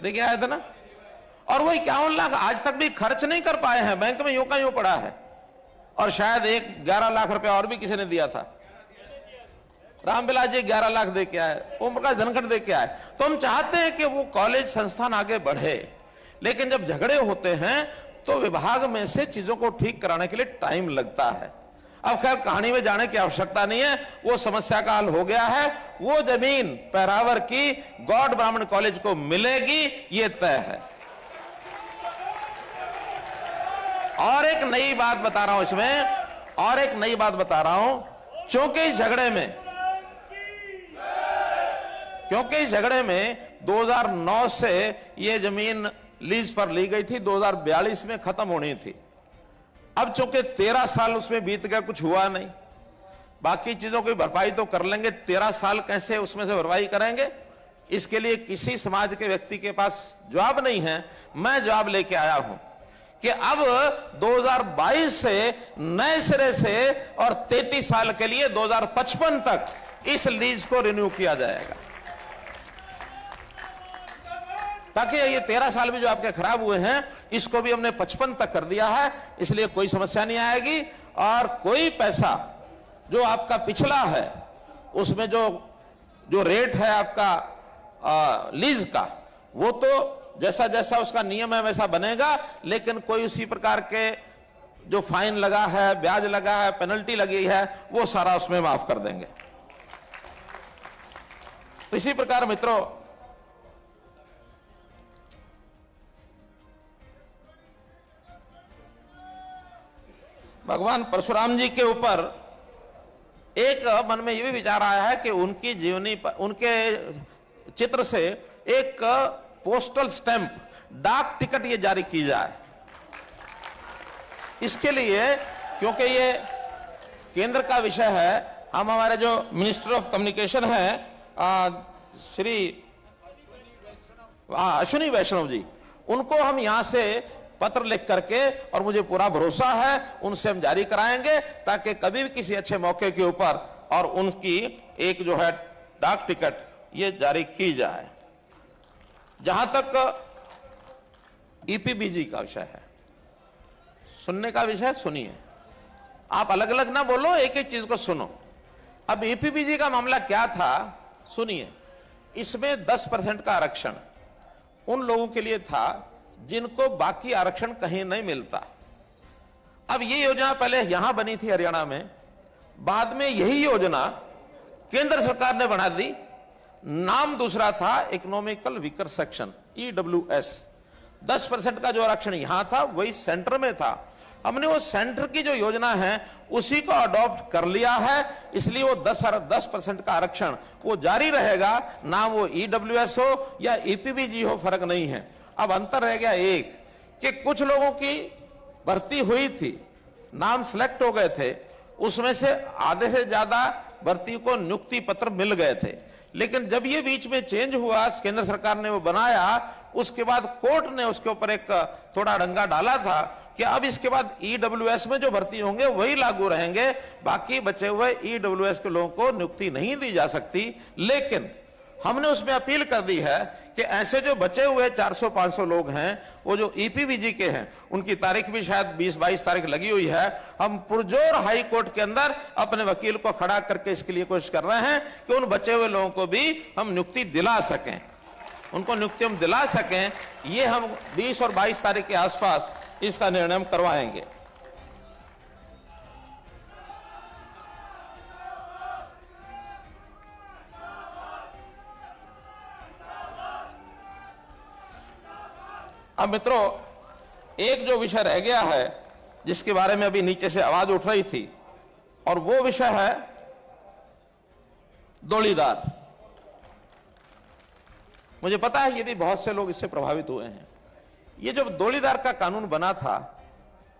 देखिए आए थे ना। और वो 51 लाख आज तक भी खर्च नहीं कर पाए हैं, बैंक में यूं का यूं पड़ा है। और शायद 11 लाख रुपया और भी किसी ने दिया था। रामविलास जी 11 लाख दे के आए, ओम प्रकाश धनखड़ दे के आए। तो हम चाहते हैं कि वो कॉलेज संस्थान आगे बढ़े, लेकिन जब झगड़े होते हैं तो विभाग में से चीजों को ठीक कराने के लिए टाइम लगता है। अब खैर कहानी में जाने की आवश्यकता नहीं है, वो समस्या का हल हो गया है। वो जमीन पैरावर की गौड़ ब्राह्मण कॉलेज को मिलेगी, ये तय है। और एक नई बात बता रहा हूं इसमें, और एक नई बात बता रहा हूं, क्योंकि इस झगड़े में 2009 से ये जमीन लीज पर ली गई थी, 2042 में खत्म होनी थी। अब चूंकि 13 साल उसमें बीत गया, कुछ हुआ नहीं। बाकी चीजों की भरपाई तो कर लेंगे, 13 साल कैसे उसमें से भरपाई करेंगे, इसके लिए किसी समाज के व्यक्ति के पास जवाब नहीं है। मैं जवाब लेके आया हूं कि अब 2022 से नए सिरे से और 33 साल के लिए 2055 तक इस लीज को रिन्यू किया जाएगा, ताकि ये 13 साल भी जो आपके खराब हुए हैं इसको भी हमने 55 तक कर दिया है। इसलिए कोई समस्या नहीं आएगी। और कोई पैसा जो आपका पिछला है उसमें जो रेट है आपका लीज का, वो तो जैसा जैसा उसका नियम है वैसा बनेगा, लेकिन कोई उसी प्रकार के जो फाइन लगा है, ब्याज लगा है, पेनल्टी लगी है, वो सारा उसमें माफ कर देंगे। तो इसी प्रकार मित्रों, भगवान परशुराम जी के ऊपर एक मन में यह भी विचार आया है कि उनकी जीवनी पर, उनके चित्र से एक पोस्टल स्टैंप, डाक टिकट ये जारी की जाए। इसके लिए, क्योंकि ये केंद्र का विषय है, हम हमारे जो मिनिस्टर ऑफ कम्युनिकेशन है श्री अश्विनी वैष्णव जी, उनको हम यहां से पत्र लिख करके, और मुझे पूरा भरोसा है उनसे हम जारी कराएंगे, ताकि कभी भी किसी अच्छे मौके के ऊपर और उनकी एक जो है डाक टिकट ये जारी की जाए। जहां तक ईपीबीजी का विषय है, सुनने का विषय सुनिए, आप अलग अलग ना बोलो, एक एक चीज को सुनो। अब ईपीबीजी का मामला क्या था सुनिए। इसमें 10% का आरक्षण उन लोगों के लिए था जिनको बाकी आरक्षण कहीं नहीं मिलता। अब ये योजना पहले यहां बनी थी हरियाणा में, बाद में यही योजना केंद्र सरकार ने बना दी, नाम दूसरा था इकोनॉमिकल वीकर सेक्शन EWS। 10% का जो आरक्षण यहां था वही सेंटर में था। हमने वो सेंटर की जो योजना है उसी को अडॉप्ट कर लिया है, इसलिए वो 10% का आरक्षण वो जारी रहेगा, ना वो EWS हो या EPBG हो, फर्क नहीं है। अब अंतर रह गया एक कि कुछ लोगों की भर्ती हुई थी, नाम सिलेक्ट हो गए थे, उसमें से आधे से ज्यादा भर्ती को नियुक्ति पत्र मिल गए थे। लेकिन जब ये बीच में चेंज हुआ, केंद्र सरकार ने वो बनाया, उसके बाद कोर्ट ने उसके ऊपर एक थोड़ा डंगा डाला था कि अब इसके बाद EWS में जो भर्ती होंगे वही लागू रहेंगे, बाकी बचे हुए EWS के लोगों को नियुक्ति नहीं दी जा सकती। लेकिन हमने उसमें अपील कर दी है कि ऐसे जो बचे हुए 400-500 लोग हैं, वो जो EPBG के हैं, उनकी तारीख भी शायद 20-22 तारीख लगी हुई है। हम पुरजोर हाई कोर्ट के अंदर अपने वकील को खड़ा करके इसके लिए कोशिश कर रहे हैं कि उन बचे हुए लोगों को भी हम नियुक्ति दिला सकें, उनको नियुक्ति हम दिला सकें। ये हम 20 और 22 तारीख के आसपास इसका निर्णय हम करवाएंगे। अब मित्रों, एक जो विषय रह गया है जिसके बारे में अभी नीचे से आवाज उठ रही थी, और वो विषय है दौड़ीदार। मुझे पता है ये भी बहुत से लोग इससे प्रभावित हुए हैं। ये जब दौड़ीदार का कानून बना था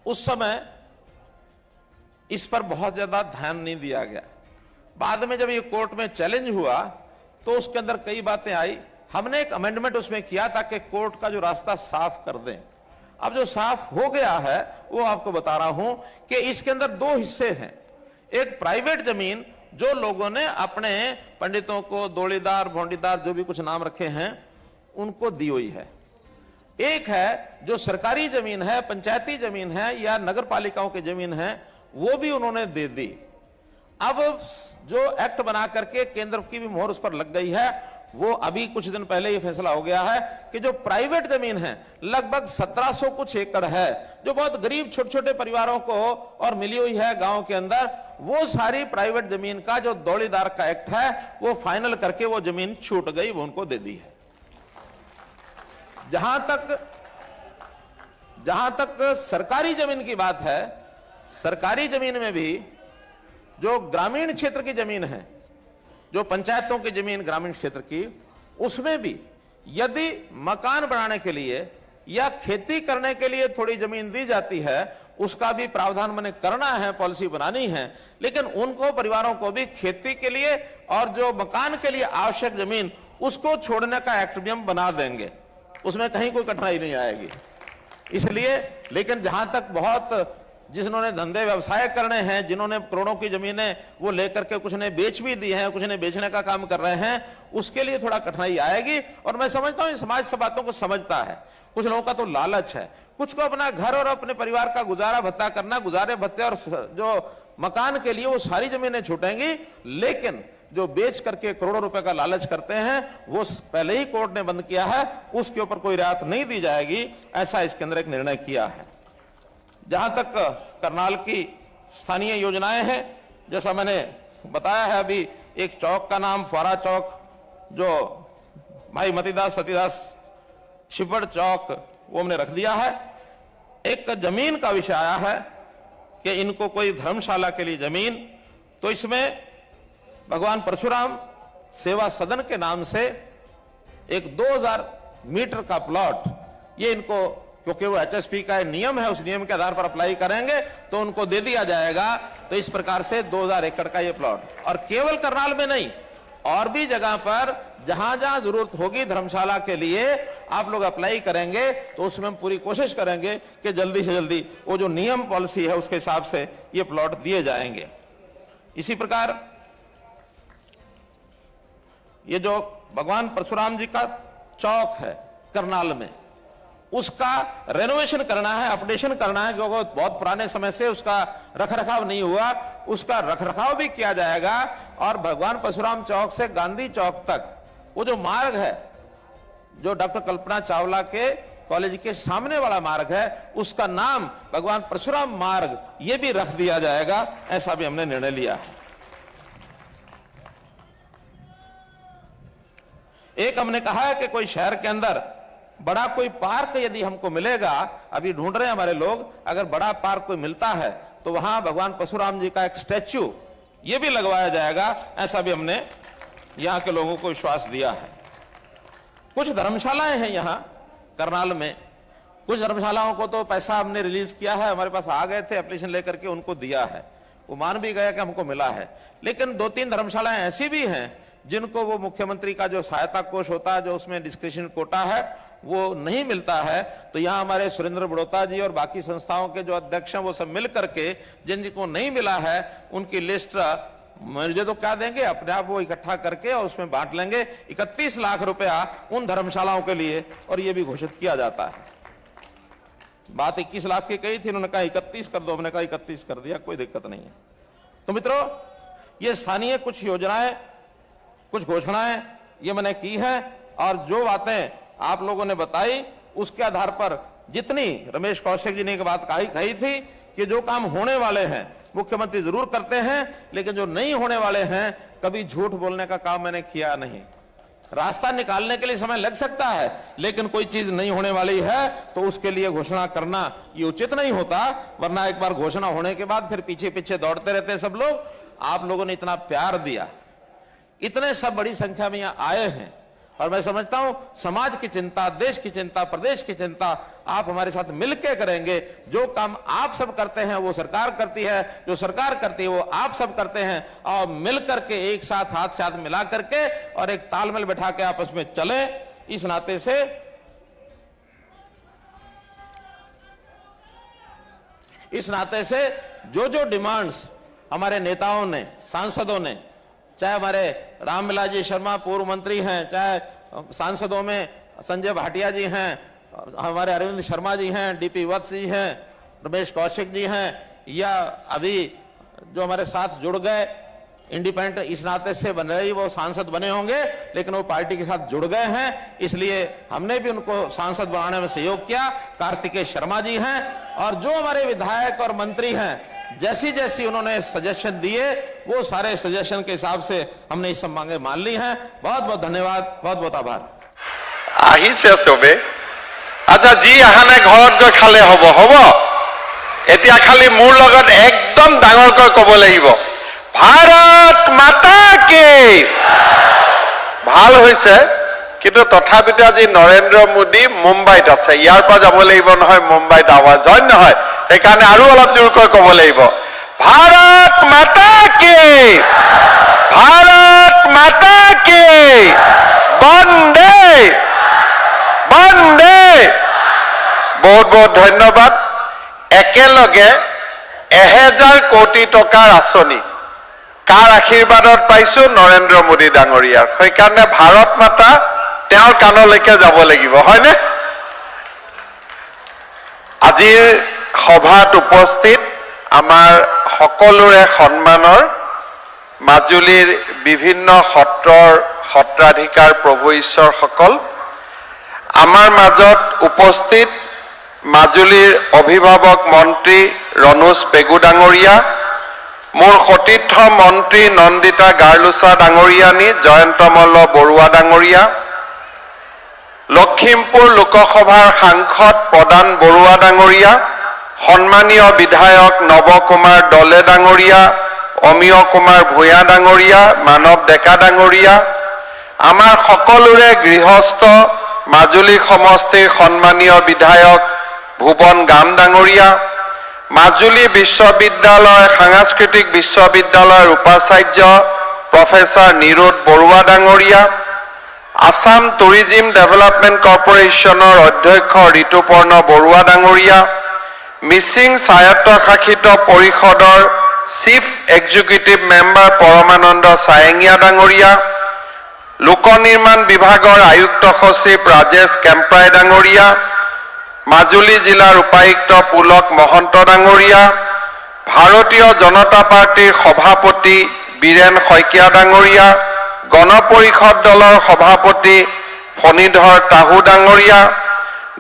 उस समय इस पर बहुत ज्यादा ध्यान नहीं दिया गया। बाद में जब ये कोर्ट में चैलेंज हुआ तो उसके अंदर कई बातें आई। हमने एक अमेंडमेंट उसमें किया ताकि कोर्ट का जो रास्ता साफ कर दें। अब जो साफ हो गया है वो आपको बता रहा हूं कि इसके अंदर दो हिस्से हैं। एक प्राइवेट जमीन जो लोगों ने अपने पंडितों को दौड़ीदार भोंडीदार जो भी कुछ नाम रखे हैं उनको दी हुई है। एक है जो सरकारी जमीन है, पंचायती जमीन है या नगर पालिकाओं की जमीन है, वो भी उन्होंने दे दी। अब जो एक्ट बना करके केंद्र की भी मोहर उस पर लग गई है, वो अभी कुछ दिन पहले ये फैसला हो गया है कि जो प्राइवेट जमीन है लगभग 1700 कुछ एकड़ है, जो बहुत गरीब छोटे छोटे परिवारों को और मिली हुई है गांव के अंदर, वो सारी प्राइवेट जमीन का जो दौड़ीदार का एक्ट है वो फाइनल करके वो जमीन छूट गई, वो उनको दे दी है। जहां तक सरकारी जमीन की बात है, सरकारी जमीन में भी जो ग्रामीण क्षेत्र की जमीन है, जो पंचायतों की जमीन ग्रामीण क्षेत्र की, उसमें भी यदि मकान बनाने के लिए या खेती करने के लिए थोड़ी जमीन दी जाती है, उसका भी प्रावधान मैंने करना है, पॉलिसी बनानी है। लेकिन उनको परिवारों को भी खेती के लिए और जो मकान के लिए आवश्यक जमीन उसको छोड़ने का एक्ट भी हम बना देंगे, उसमें कहीं कोई कठिनाई नहीं आएगी। इसलिए लेकिन जहां तक बहुत जिन्होंने धंधे व्यवसाय करने हैं, जिन्होंने करोड़ों की जमीनें वो लेकर के कुछ ने बेच भी दी हैं, कुछ ने बेचने का काम कर रहे हैं, उसके लिए थोड़ा कठिनाई आएगी। और मैं समझता हूं समाज सब बातों को समझता है। कुछ लोगों का तो लालच है, कुछ को अपना घर और अपने परिवार का गुजारा भत्ता करना, गुजारे भत्ते और जो मकान के लिए वो सारी जमीनें छूटेंगी। लेकिन जो बेच करके करोड़ों रुपए का लालच करते हैं वो पहले ही कोर्ट ने बंद किया है, उसके ऊपर कोई रियायत नहीं दी जाएगी, ऐसा इसके अंदर एक निर्णय किया है। जहां तक करनाल की स्थानीय योजनाएं हैं, जैसा मैंने बताया है, अभी एक चौक का नाम फुआरा चौक, जो भाई मतीदास सतीदास छिपड़ चौक, वो हमने रख दिया है। एक जमीन का विषय आया है कि इनको कोई धर्मशाला के लिए जमीन, तो इसमें भगवान परशुराम सेवा सदन के नाम से एक 2000 मीटर का प्लॉट, ये इनको, क्योंकि वो एचएसपी का नियम है, उस नियम के आधार पर अप्लाई करेंगे तो उनको दे दिया जाएगा। तो इस प्रकार से 2000 एकड़ का ये प्लॉट, और केवल करनाल में नहीं, और भी जगह पर जहां जहां जरूरत होगी धर्मशाला के लिए आप लोग अप्लाई करेंगे, तो उसमें हम पूरी कोशिश करेंगे कि जल्दी से जल्दी वो जो नियम पॉलिसी है उसके हिसाब से ये प्लॉट दिए जाएंगे। इसी प्रकार ये जो भगवान परशुराम जी का चौक है करनाल में, उसका रेनोवेशन करना है, अपडेशन करना है, क्योंकि बहुत पुराने समय से उसका रखरखाव नहीं हुआ, उसका रखरखाव भी किया जाएगा। और भगवान परशुराम चौक से गांधी चौक तक वो जो मार्ग है, जो डॉक्टर कल्पना चावला के कॉलेज के सामने वाला मार्ग है, उसका नाम भगवान परशुराम मार्ग ये भी रख दिया जाएगा, ऐसा भी हमने निर्णय लिया है। एक हमने कहा है कि कोई शहर के अंदर बड़ा कोई पार्क यदि हमको मिलेगा, अभी ढूंढ रहे हैं हमारे लोग, अगर बड़ा पार्क कोई मिलता है तो वहां भगवान परशुराम जी का एक स्टैच्यू ये भी लगवाया जाएगा, ऐसा भी हमने यहां के लोगों को विश्वास दिया है। कुछ धर्मशालाएं हैं यहां करनाल में, कुछ धर्मशालाओं को तो पैसा हमने रिलीज किया है, हमारे पास आ गए थे, एप्लीकेशन लेकर के उनको दिया है, वो मान भी गया कि हमको मिला है। लेकिन 2-3 धर्मशालाएं ऐसी भी हैं जिनको वो मुख्यमंत्री का जो सहायता कोष होता है, जो उसमें डिस्क्रिप्शन कोटा है, वो नहीं मिलता है। तो यहाँ हमारे सुरेंद्र बड़ोता जी और बाकी संस्थाओं के जो अध्यक्ष हैं वो सब मिल करके जिन जिनको नहीं मिला है उनकी लिस्ट मुझे तो क्या देंगे, अपने आप वो इकट्ठा करके और उसमें बांट लेंगे। 31 लाख रुपया उन धर्मशालाओं के लिए, और ये भी घोषित किया जाता है। बात 21 लाख की कही थी, उन्होंने कहा 31 कर दो, हमने कहा 31 कर दिया, कोई दिक्कत नहीं है। तो मित्रों, ये स्थानीय कुछ योजनाएं, कुछ घोषणाएं ये मैंने की है, और जो बातें आप लोगों ने बताई उसके आधार पर जितनी रमेश कौशिक जी ने एक बात कही थी कि जो काम होने वाले हैं मुख्यमंत्री जरूर करते हैं, लेकिन जो नहीं होने वाले हैं कभी झूठ बोलने का काम मैंने किया नहीं। रास्ता निकालने के लिए समय लग सकता है, लेकिन कोई चीज नहीं होने वाली है तो उसके लिए घोषणा करना ये उचित नहीं होता, वरना एक बार घोषणा होने के बाद फिर पीछे पीछे दौड़ते रहते हैं सब लोग। आप लोगों ने इतना प्यार दिया, इतने सब बड़ी संख्या में यहाँ आए हैं, और मैं समझता हूं समाज की चिंता, देश की चिंता, प्रदेश की चिंता आप हमारे साथ मिलकर करेंगे। जो काम आप सब करते हैं वो सरकार करती है, जो सरकार करती है वो आप सब करते हैं, और मिलकर के एक साथ हाथ से हाथ मिला करके और एक तालमेल बैठा के आपस में चले। इस नाते से जो जो डिमांड्स हमारे नेताओं ने, सांसदों ने, चाहे हमारे रामविलास जी शर्मा पूर्व मंत्री हैं, चाहे सांसदों में संजय भाटिया जी हैं, हमारे अरविंद शर्मा जी हैं, डीपी वत्स जी हैं, रमेश कौशिक जी हैं, या अभी जो हमारे साथ जुड़ गए इंडिपेंडेंट इस नाते से बन रही, वो सांसद बने होंगे लेकिन वो पार्टी के साथ जुड़ गए हैं, इसलिए हमने भी उनको सांसद बनाने में सहयोग किया। कार्तिकेय शर्मा जी हैं, और जो हमारे विधायक और मंत्री हैं, जैसी जैसी उन्होंने सजेशन दिए वो सारे सजेशन के हिसाब से हमने ये सब मांगे मान ली हैं। बहुत बहुत धन्यवाद, बहुत बहुत आभार। আহিছে সবে। আচ্ছা, যি আহা নাই ঘৰত গৈ খালে হ'ব হ'ব। এতিয়া খালি মোৰ লগত একদম ডাঙৰকৈ ক'ব লাগিব, ভাৰত মাতা কি। ভাল হৈছে, কিন্তু তথাপিতো আজি নৰেন্দ্ৰ মোদী মুম্বাইত আছে, ইয়াৰ পৰা যাব লাগিব নহয় মুম্বাইত আৱাজ, হয় নহয়? সেইকাৰণে আৰু অলপ জোৰকৈ ক'ব লাগিব, ভাৰত মাতা কি, ভাৰত মাতা কি, বন্দে বন্দে। বহুত বহুত ধন্যবাদ। একেলগে 1000 কোটি টকাৰ আঁচনি কাৰ আশীৰ্বাদত পাইছো? নৰেন্দ্ৰ মোদী ডাঙৰীয়াৰ। সেইকাৰণে ভাৰত মাতা তেওঁৰ কাণলৈকে যাব লাগিব, হয়নে? আজিৰ সভাত উপস্থিত আমাৰ সকলোৰে সন্মানৰ মাজুলীৰ বিভিন্ন সত্ৰৰ সত্ৰাধিকাৰ প্ৰভু ঈশ্বৰসকল, আমাৰ মাজত উপস্থিত মাজুলীৰ অভিভাৱক মন্ত্ৰী ৰণোজ পেগু ডাঙৰীয়া, মোৰ সতীৰ্থ মন্ত্ৰী নন্দিতা গাৰ্লুচা ডাঙৰীয়ানী, জয়ন্ত মল্ল বৰুৱা ডাঙৰীয়া, লখিমপুৰ লোকসভাৰ সাংসদ প্ৰদান বৰুৱা ডাঙৰীয়া, সন্মানীয় বিধায়ক নৱ কুমাৰ দলে ডাঙৰীয়া, অমীয় কুমাৰ ভূঞা ডাঙৰীয়া, মানৱ ডেকা ডাঙৰীয়া, আমাৰ সকলোৰে গৃহস্থ মাজুলী সমষ্টিৰ সন্মানীয় বিধায়ক ভুৱন গাম ডাঙৰীয়া, মাজুলী বিশ্ববিদ্যালয় সাংস্কৃতিক বিশ্ববিদ্যালয়ৰ উপাচাৰ্য প্ৰফেচাৰ নিৰোধ বৰুৱা ডাঙৰীয়া, আসাম টুৰিজিম ডেভেলপমেণ্ট কৰ্পোৰেশ্যনৰ অধ্যক্ষ ঋতুপৰ্ণ বৰুৱা ডাঙৰীয়া, মিচিং স্বায়ত্তশাসিত পৰিষদৰ চিফ এক্সিকিউটিভ মেম্বাৰ পৰমানন্দ ছায়েঙীয়া ডাঙৰীয়া, লোক নিৰ্মাণ বিভাগৰ আয়ুক্ত সচিব ৰাজেশ কেম্প্ৰাই ডাঙৰীয়া, মাজুলী জিলাৰ উপায়ুক্ত পুলক মহন্ত ডাঙৰীয়া, ভাৰতীয় জনতা পাৰ্টীৰ সভাপতি বীৰেন শইকীয়া ডাঙৰীয়া, গণ পৰিষদ দলৰ সভাপতি ফণীধৰ তাহু ডাঙৰীয়া,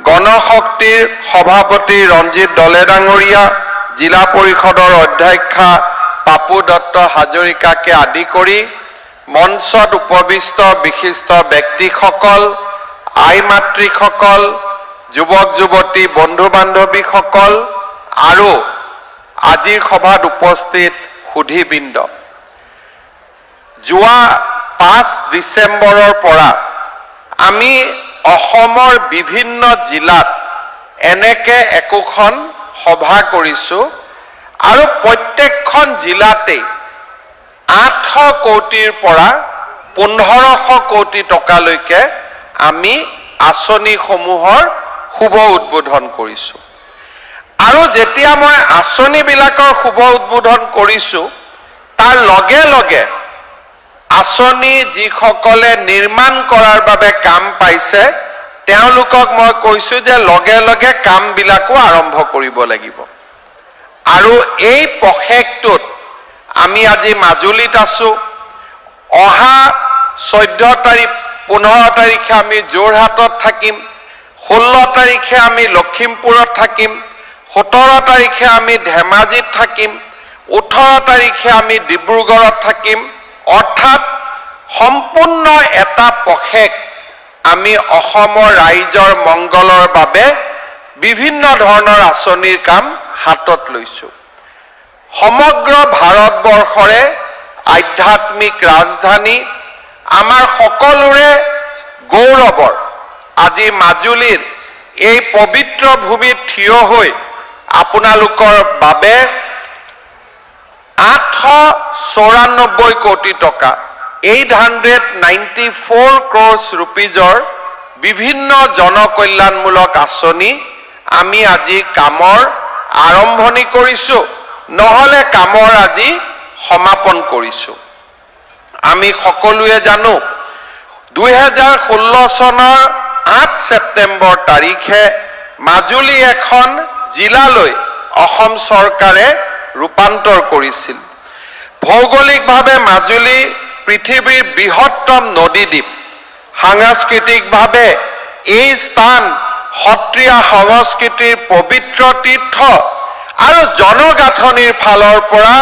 গণশক্তিৰ সভাপতি ৰঞ্জিত দলে ডাঙৰীয়া, জিলা পৰিষদৰ অধ্যক্ষা পাপু দত্ত হাজৰিকাকে আদি কৰি মঞ্চত উপবিষ্ট বিশিষ্ট ব্যক্তিসকল, আই মাতৃসকল, যুৱক যুৱতী বন্ধু বান্ধৱীসকল আৰু আজিৰ সভাত উপস্থিত সুধীবৃন্দ, যোৱা 5 ডিচেম্বৰৰ পৰা আমি অসমৰ বিভিন্ন জিলাত এনেকে একোখন সভা কৰিছো আৰু প্ৰত্যেকখন জিলাতে 800 কোটিৰ পৰা 1500 কোটি টকালৈকে আমি আঁচনিসমূহৰ শুভ উদ্বোধন কৰিছো। আৰু যেতিয়া মই আঁচনিবিলাকৰ শুভ উদ্বোধন কৰিছো, তাৰ লগে লগে আঁচনি যিসকলে নিৰ্মাণ কৰাৰ বাবে কাম পাইছে তেওঁলোকক মই কৈছো যে লগে লগে কামবিলাকো আৰম্ভ কৰিব লাগিব। আৰু এই প্ৰশেকটোত আমি আজি মাজুলীত আছো, অহা 14 তাৰিখ 15 তাৰিখে আমি যোৰহাটত থাকিম, 16 তাৰিখে আমি লখিমপুৰত থাকিম, 17 তাৰিখে আমি ধেমাজিত থাকিম, 18 তাৰিখে আমি ডিব্ৰুগড়ত থাকিম। অৰ্থাৎ সম্পূৰ্ণ এটা পষেক আমি অসমৰ ৰাইজৰ মংগলৰ বাবে বিভিন্ন ধৰণৰ আঁচনিৰ কাম হাতত লৈছো। সমগ্ৰ ভাৰতবৰ্ষৰে আধ্যাত্মিক ৰাজধানী, আমাৰ সকলোৰে গৌৰৱৰ আজি মাজুলীৰ এই পবিত্ৰ ভূমিত থিয় হৈ আপোনালোকৰ বাবে 894 কোটি টকা 894 crores rupeesৰ বিভিন্ন জনকল্যাণমূলক আঁচনি আমি আজি কামৰ আৰম্ভণি কৰিছো, নহলে কামৰ আজি সমাপন কৰিছো। আমি সকলোৱে জানো 2016 চনৰ 8 ছেপ্টেম্বৰ তাৰিখে মাজুলী এখন জিলালৈ অসম চৰকাৰে ৰূপান্তৰ কৰিছিল। ভৌগোলিকভাৱে মাজুলী পৃথিৱীৰ বৃহত্তম নদীদ্বীপ। সাংস্কৃতিকভাৱে এই স্থান সত্ৰীয়া সংস্কৃতিৰ পবিত্ৰ তীৰ্থ আৰু জনগাঁথনিৰ ফালৰ পৰা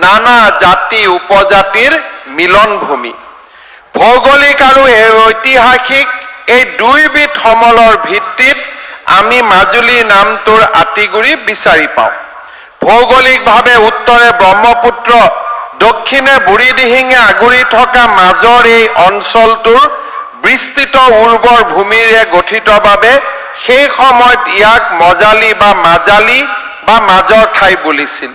নানা জাতি উপজাতিৰ মিলনভূমি। ভৌগোলিক আৰু ঐতিহাসিক এই দুইবিধ সমলৰ ভিত্তিত আমি মাজুলী নামটোৰ আঁতিগুৰি বিচাৰি পাওঁ। ভৌগোলিকভাৱে উত্তৰে ব্ৰহ্মপুত্ৰ, দক্ষিণে বুঢ়ীদিহিঙে আগুৰি থকা মাজৰ এই অঞ্চলটোৰ বিস্তৃত উৰ্বৰ ভূমিৰে গঠিত বাবে সেই সময়ত ইয়াক মজালি বা মাজালি বা মাজৰ ঠাই বুলিছিল।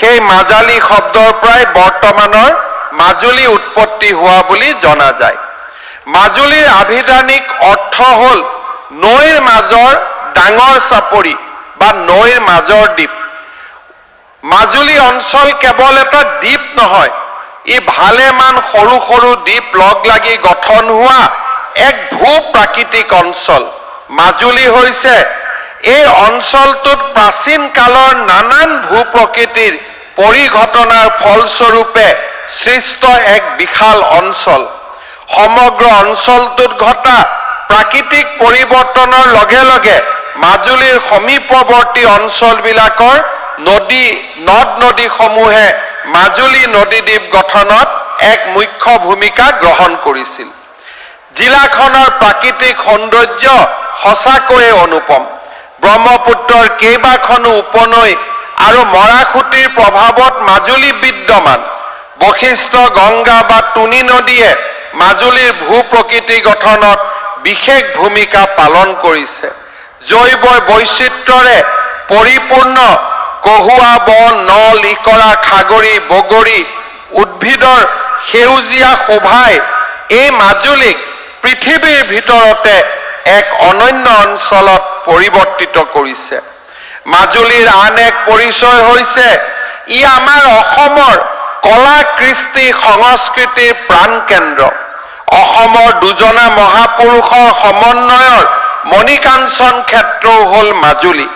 সেই মাজালি শব্দৰ পৰাই বৰ্তমানৰ মাজুলী উৎপত্তি হোৱা বুলি জনা যায়। মাজুলীৰ আভিধানিক অৰ্থ হ'ল নৈৰ মাজৰ ডাঙৰ চাপৰি বা নৈৰ মাজৰ দ্বীপ। মাজুলী অঞ্চল কেৱল এটা দ্বীপ নহয়, ই ভালেমান সৰু সৰু দ্বীপ লগ লাগি গঠন হোৱা এক ভূ-প্ৰাকৃতিক অঞ্চল। মাজুলী হৈছে এই অঞ্চলটোত প্ৰাচীন কালৰ নানান ভূ-প্ৰকৃতিৰ পৰিঘটনাৰ ফলস্বৰূপে সৃষ্ট এক বিশাল অঞ্চল। সমগ্ৰ অঞ্চলটোত ঘটা প্ৰাকৃতিক পৰিৱৰ্তনৰ লগে লগে মাজুলীৰ সমীপৱৰ্তী অঞ্চলবিলাকৰ নদ-নদীসমূহে মাজুলী নদীদ্বীপ গঠনত এক মুখ্য ভূমিকা গ্ৰহণ কৰিছিল। জিলাখনৰ প্ৰাকৃতিক সৌন্দৰ্য সঁচাকৈয়ে অনুপম। ব্ৰহ্মপুত্ৰৰ কেইবাখনো উপনৈ আৰু মৰাখুটিৰ প্ৰভাৱত মাজুলী বিদ্যমান। বশিষ্ঠ, গংগা বা তুনি নদীয়ে মাজুলীৰ ভূ-প্ৰকৃতি গঠনত বিশেষ ভূমিকা পালন কৰিছে। জৈৱ বৈচিত্ৰ্যৰে পৰিপূৰ্ণ কহুৱা বন, নল, ইকৰা, খাগৰি, বগৰী উদ্ভিদৰ সেউজীয়া শোভাই এই মাজুলীক পৃথিৱীৰ ভিতৰতে এক অনন্য অঞ্চলত পৰিৱৰ্তিত কৰিছে। মাজুলীৰ আন এক পৰিচয় হৈছে ই আমাৰ অসমৰ কলা, কৃষ্টি, সংস্কৃতিৰ প্ৰাণকেন্দ্ৰ। অসমৰ দুজনা মহাপুৰুষৰ সমন্বয়ৰ মণিকাঞ্চন ক্ষেত্ৰও হ'ল মাজুলী।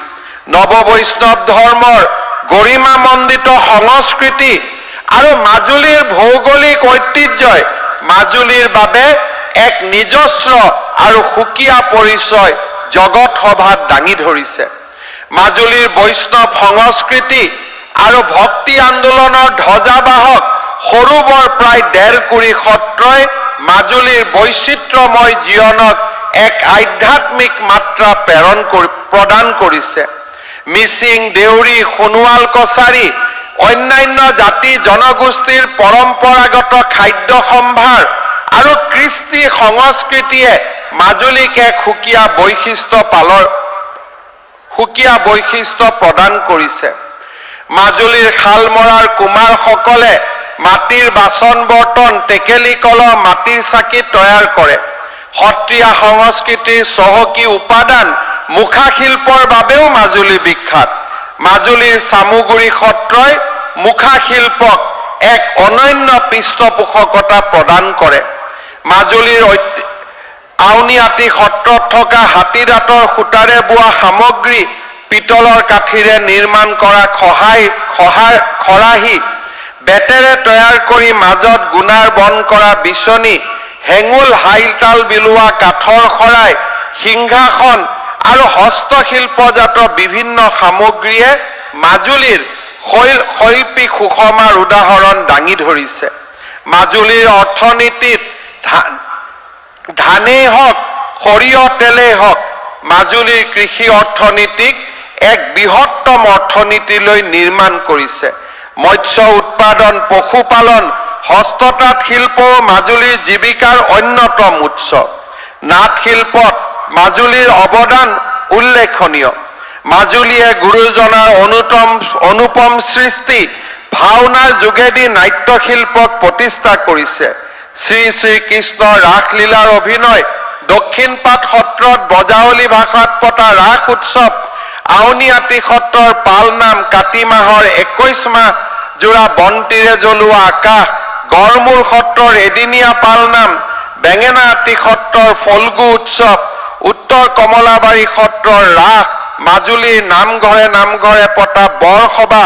নৱবৈষ্ণৱ ধৰ্মৰ গৰিমামণ্ডিত সংস্কৃতি আৰু মাজুলীৰ ভৌগোলিক ঐতিহ্যই মাজুলীৰ বাবে এক নিজস্ব আৰু সুকীয়া পৰিচয় জগত সভাত দাঙি ধৰিছে। মাজুলীৰ বৈষ্ণৱ সংস্কৃতি আৰু ভক্তি আন্দোলনৰ ধ্বজাবাহক সৰু-বৰ প্ৰায় 1.5 কোটি সত্ৰই মাজুলীৰ বৈচিত্ৰ্যময় জীৱনক এক আধ্যাত্মিক মাত্ৰা প্ৰদান কৰিছে। মিচিং, দেউৰী, সোণোৱাল কছাৰী, অন্যান্য জাতি জনগোষ্ঠীৰ পৰম্পৰাগত খাদ্য সম্ভাৰ আৰু কৃষ্টি সংস্কৃতিয়ে মাজুলীক এক সুকীয়া বৈশিষ্ট্য প্ৰদান কৰিছে। মাজুলীৰ শালমৰাৰ কুমাৰসকলে মাটিৰ বাচন বৰ্তন, টেকেলি কলহ, মাটিৰ চাকি তৈয়াৰ কৰে। সত্ৰীয়া সংস্কৃতিৰ চহকী উপাদান মুখা শিল্পৰ বাবেও মাজুলী বিখ্যাত। মাজুলীৰ চামুগুৰি সত্ৰই মুখা শিল্পক এক অনন্য পৃষ্ঠপোষকতা প্ৰদান কৰে। মাজুলীৰ আউনীআটী সত্ৰত থকা হাতীদাঁতৰ সূতাৰে বোৱা সামগ্ৰী, পিতলৰ কাঠিৰে নিৰ্মাণ কৰা খৰাহী, বেতেৰে তৈয়াৰ কৰি মাজত গুণাৰ বন কৰা বিচনী, হেঙুল, হাইতাল বিলোৱা কাঠৰ শৰাই, সিংহাসন আৰু হস্তশিল্পজাত বিভিন্ন সামগ্ৰীয়ে মাজুলীৰ শৈল্পিক সুষমাৰ উদাহৰণ দাঙি ধৰিছে। মাজুলীৰ অৰ্থনীতিত ধানেই হওক, সৰিয়হ তেলেই হওক, মাজুলীৰ কৃষি অৰ্থনীতিক এক বৃহত্তম অৰ্থনীতিলৈ নিৰ্মাণ কৰিছে। মৎস্য উৎপাদন, পশুপালন, হস্ততাঁত শিল্পও মাজুলীৰ জীৱিকাৰ অন্যতম উৎস। নাট শিল্পত মাজুলীৰ অৱদান উল্লেখনীয়। মাজুলীয়ে গুৰুজনাৰ অনুপম সৃষ্টি ভাওনাৰ যোগেদি নাট্যশিল্পক প্ৰতিষ্ঠা কৰিছে। শ্ৰী শ্ৰীকৃষ্ণৰ ৰাসলীলাৰ অভিনয়, দক্ষিণপাট সত্ৰত বজাৱলী ভাষাত পতা ৰাস উৎসৱ, আউনীআটী সত্ৰৰ পালনাম, কাতি মাহৰ 21 মাহ জোৰা বন্তিৰে জ্বলোৱা আকাশ, গড়মূৰ সত্ৰৰ এদিনীয়া পালনাম, বেঙেনাআটি সত্ৰৰ ফল্গু উৎসৱ, উত্তৰ কমলাবাৰী সত্ৰৰ ৰাস, মাজুলীৰ নামঘৰে নামঘৰে পতা বৰসভা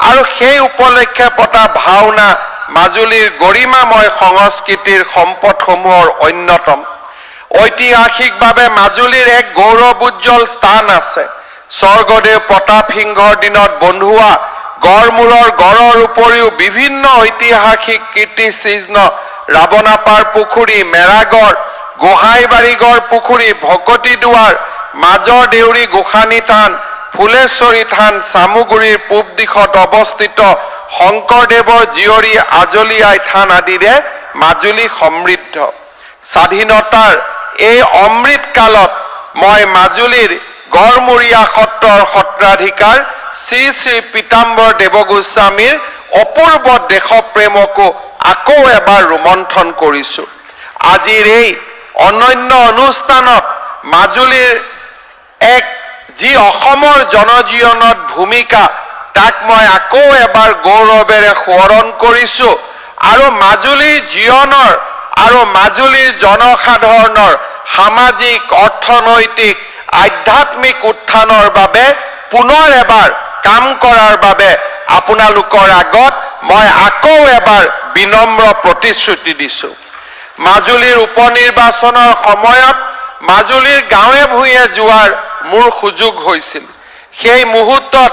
আৰু সেই উপলক্ষে পতা ভাওনা মাজুলীৰ গৰিমাময় সংস্কৃতিৰ সম্পদসমূহৰ অন্যতম। ঐতিহাসিকভাৱে মাজুলীৰ এক গৌৰৱোজ্জ্বল স্থান আছে। স্বৰ্গদেউ প্ৰতাপ সিংহৰ দিনত বন্ধোৱা গড়মূৰৰ গড়ৰ উপৰিও বিভিন্ন ঐতিহাসিক কীৰ্তিচিহ্ন ৰাৱণাপাৰ পুখুৰী, মেৰাগড়, গোহাঁইবাৰীগড় পুখুৰী, ভকতি দুৱাৰ, মাজৰ দেউৰী গোসানী থান, ফুলেশ্বৰী থান, চামুগুৰিৰ পূব দিশত অৱস্থিত শংকৰদেৱৰ জীয়ৰী আজলি আই থান আদিৰে মাজুলী সমৃদ্ধ। স্বাধীনতাৰ এই অমৃত কালত মই মাজুলীৰ গড়মূৰীয়া সত্ৰৰ সত্ৰাধিকাৰ শ্ৰী শ্ৰী পীতাম্বৰ দেৱগোস্বামীৰ অপূৰ্ব দেশপ্ৰেমকো আকৌ এবাৰ ৰোমন্থন কৰিছো। আজিৰ এই অনন্য অনুষ্ঠানত মাজুলীৰ এক যি অসমৰ জনজীৱনত ভূমিকা, তাক মই আকৌ এবাৰ গৌৰৱেৰে সোঁৱৰণ কৰিছো আৰু মাজুলীৰ জীৱনৰ আৰু মাজুলীৰ জনসাধাৰণৰ সামাজিক, অৰ্থনৈতিক, আধ্যাত্মিক উত্থানৰ বাবে পুনৰ এবাৰ কাম কৰাৰ বাবে আপোনালোকৰ আগত মই আকৌ এবাৰ বিনম্ৰ প্ৰতিশ্ৰুতি দিছো। মাজুলীৰ উপনিৰ্বাচনৰ সময়ত মাজুলীৰ গাঁৱে ভূঞে যোৱাৰ মোৰ সুযোগ হৈছিল। সেই মুহূৰ্তত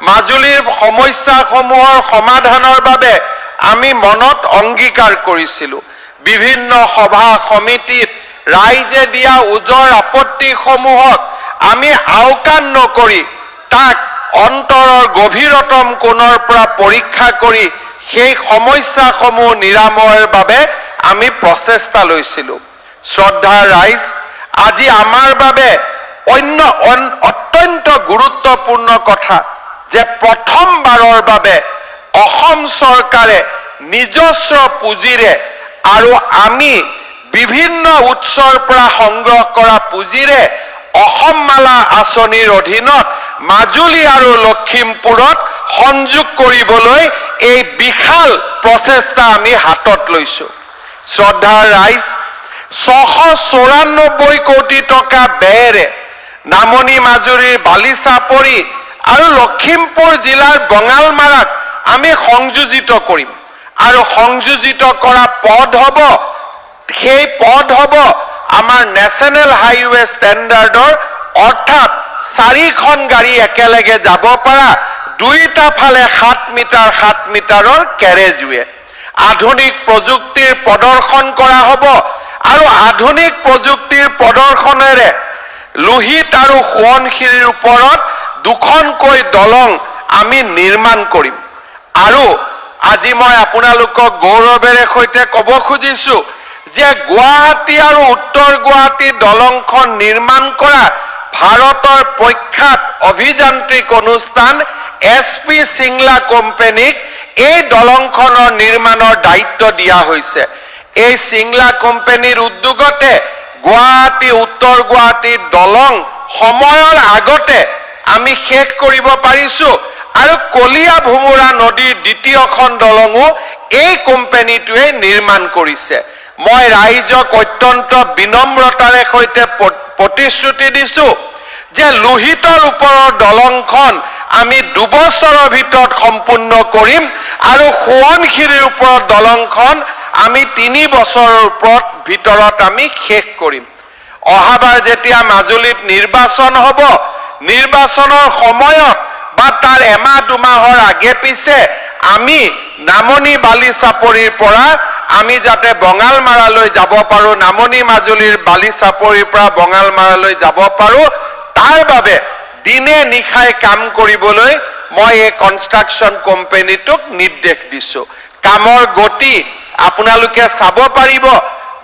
মাজুলীৰ সমস্যাসমূহৰ সমাধানৰ বাবে আমি মনত অংগীকাৰ কৰিছিলো। বিভিন্ন সভা সমিতিত ৰাইজে দিয়া ওজৰ আপত্তিসমূহক আমি আওকাণ নকৰি তাক অন্তৰৰ গভীৰতম কোণৰ পৰা পৰীক্ষা কৰি সেই সমস্যাসমূহ নিৰাময়ৰ বাবে আমি প্ৰচেষ্টা লৈছিলো। শ্ৰদ্ধাৰ ৰাইজ, আজি আমাৰ বাবে অত্যন্ত গুৰুত্বপূৰ্ণ কথা যে প্ৰথমবাৰৰ বাবে অসম চৰকাৰে নিজস্ব পুঁজিৰে আৰু আমি বিভিন্ন উৎসৰ পৰা সংগ্ৰহ কৰা পুঁজিৰে অসম মালা আঁচনিৰ অধীনত মাজুলী আৰু লখিমপুৰত সংযোগ কৰিবলৈ এই বিশাল প্ৰচেষ্টা আমি হাতত লৈছো। শ্ৰদ্ধাৰ ৰাইজ, 694 কোটি টকা ব্যয়েৰে নামনি মাজুলীৰ বালিচাপৰি আৰু লখিমপুৰ জিলাৰ বঙালমাৰাক আমি সংযোজিত কৰিম আৰু সংযোজিত কৰা পথ হ'ব, সেই পথ হ'ব আমাৰ নেশ্যনেল হাইৱে ষ্টেণ্ডাৰ্ডৰ, অৰ্থাৎ 4খন গাড়ী একেলগে যাব পৰা দুইটা ফালে 7 মিটাৰৰ কেৰেজৱে। আধুনিক প্ৰযুক্তিৰ প্ৰদৰ্শন কৰা হ'ব আৰু আধুনিক প্ৰযুক্তিৰ প্ৰদৰ্শনেৰে লোহিত আৰু সোৱণশিৰিৰ ওপৰত 2খনকৈ দলং আমি নিৰ্মাণ কৰিম। আৰু আজি মই আপোনালোকক গৌৰৱেৰে সৈতে ক'ব খুজিছো যে গুৱাহাটী আৰু উত্তৰ গুৱাহাটী দলংখন নিৰ্মাণ কৰা ভাৰতৰ প্ৰখ্যাত অভিযান্ত্ৰিক অনুষ্ঠান SP সিংলা কোম্পানীক এই দলংখনৰ নিৰ্মাণৰ দায়িত্ব দিয়া হৈছে। এই সিংলা কোম্পানীৰ উদ্যোগতে গুৱাহাটী উত্তৰ গুৱাহাটীৰ দলং সময়ৰ আগতে আমি শেষ কৰিব পাৰিছো আৰু কলীয়া ভোমোৰা নদীৰ দ্বিতীয়খন দলঙো এই কোম্পানীটোৱে নিৰ্মাণ কৰিছে। মই ৰাইজক অত্যন্ত বিনম্ৰতাৰে সৈতে প্ৰতিশ্ৰুতি দিছো যে লোহিতৰ ওপৰৰ দলংখন আমি 2 বছৰৰ ভিতৰত সম্পূৰ্ণ কৰিম আৰু সোৱণশিৰিৰ ওপৰত দলংখন আমি 3 বছৰৰ ভিতৰত আমি শেষ কৰিম। অহাবাৰ যেতিয়া মাজুলীত নিৰ্বাচন হ'ব, নিৰ্বাচনৰ সময়ত বা তাৰ এমাহ 2 মাহৰ আগে পিছে আমি নামনি বালিচাপৰিৰ পৰা আমি যাতে বঙালমাৰালৈ যাব পাৰো, নামনি মাজুলীৰ বালিচাপৰিৰ পৰা বঙালমাৰালৈ যাব পাৰো, তাৰ বাবে দিনে নিশাই কাম কৰিবলৈ মই এই কনষ্ট্ৰাকচন কোম্পানীটোক নিৰ্দেশ দিছো। কামৰ গতি আপোনালোকে চাব পাৰিব।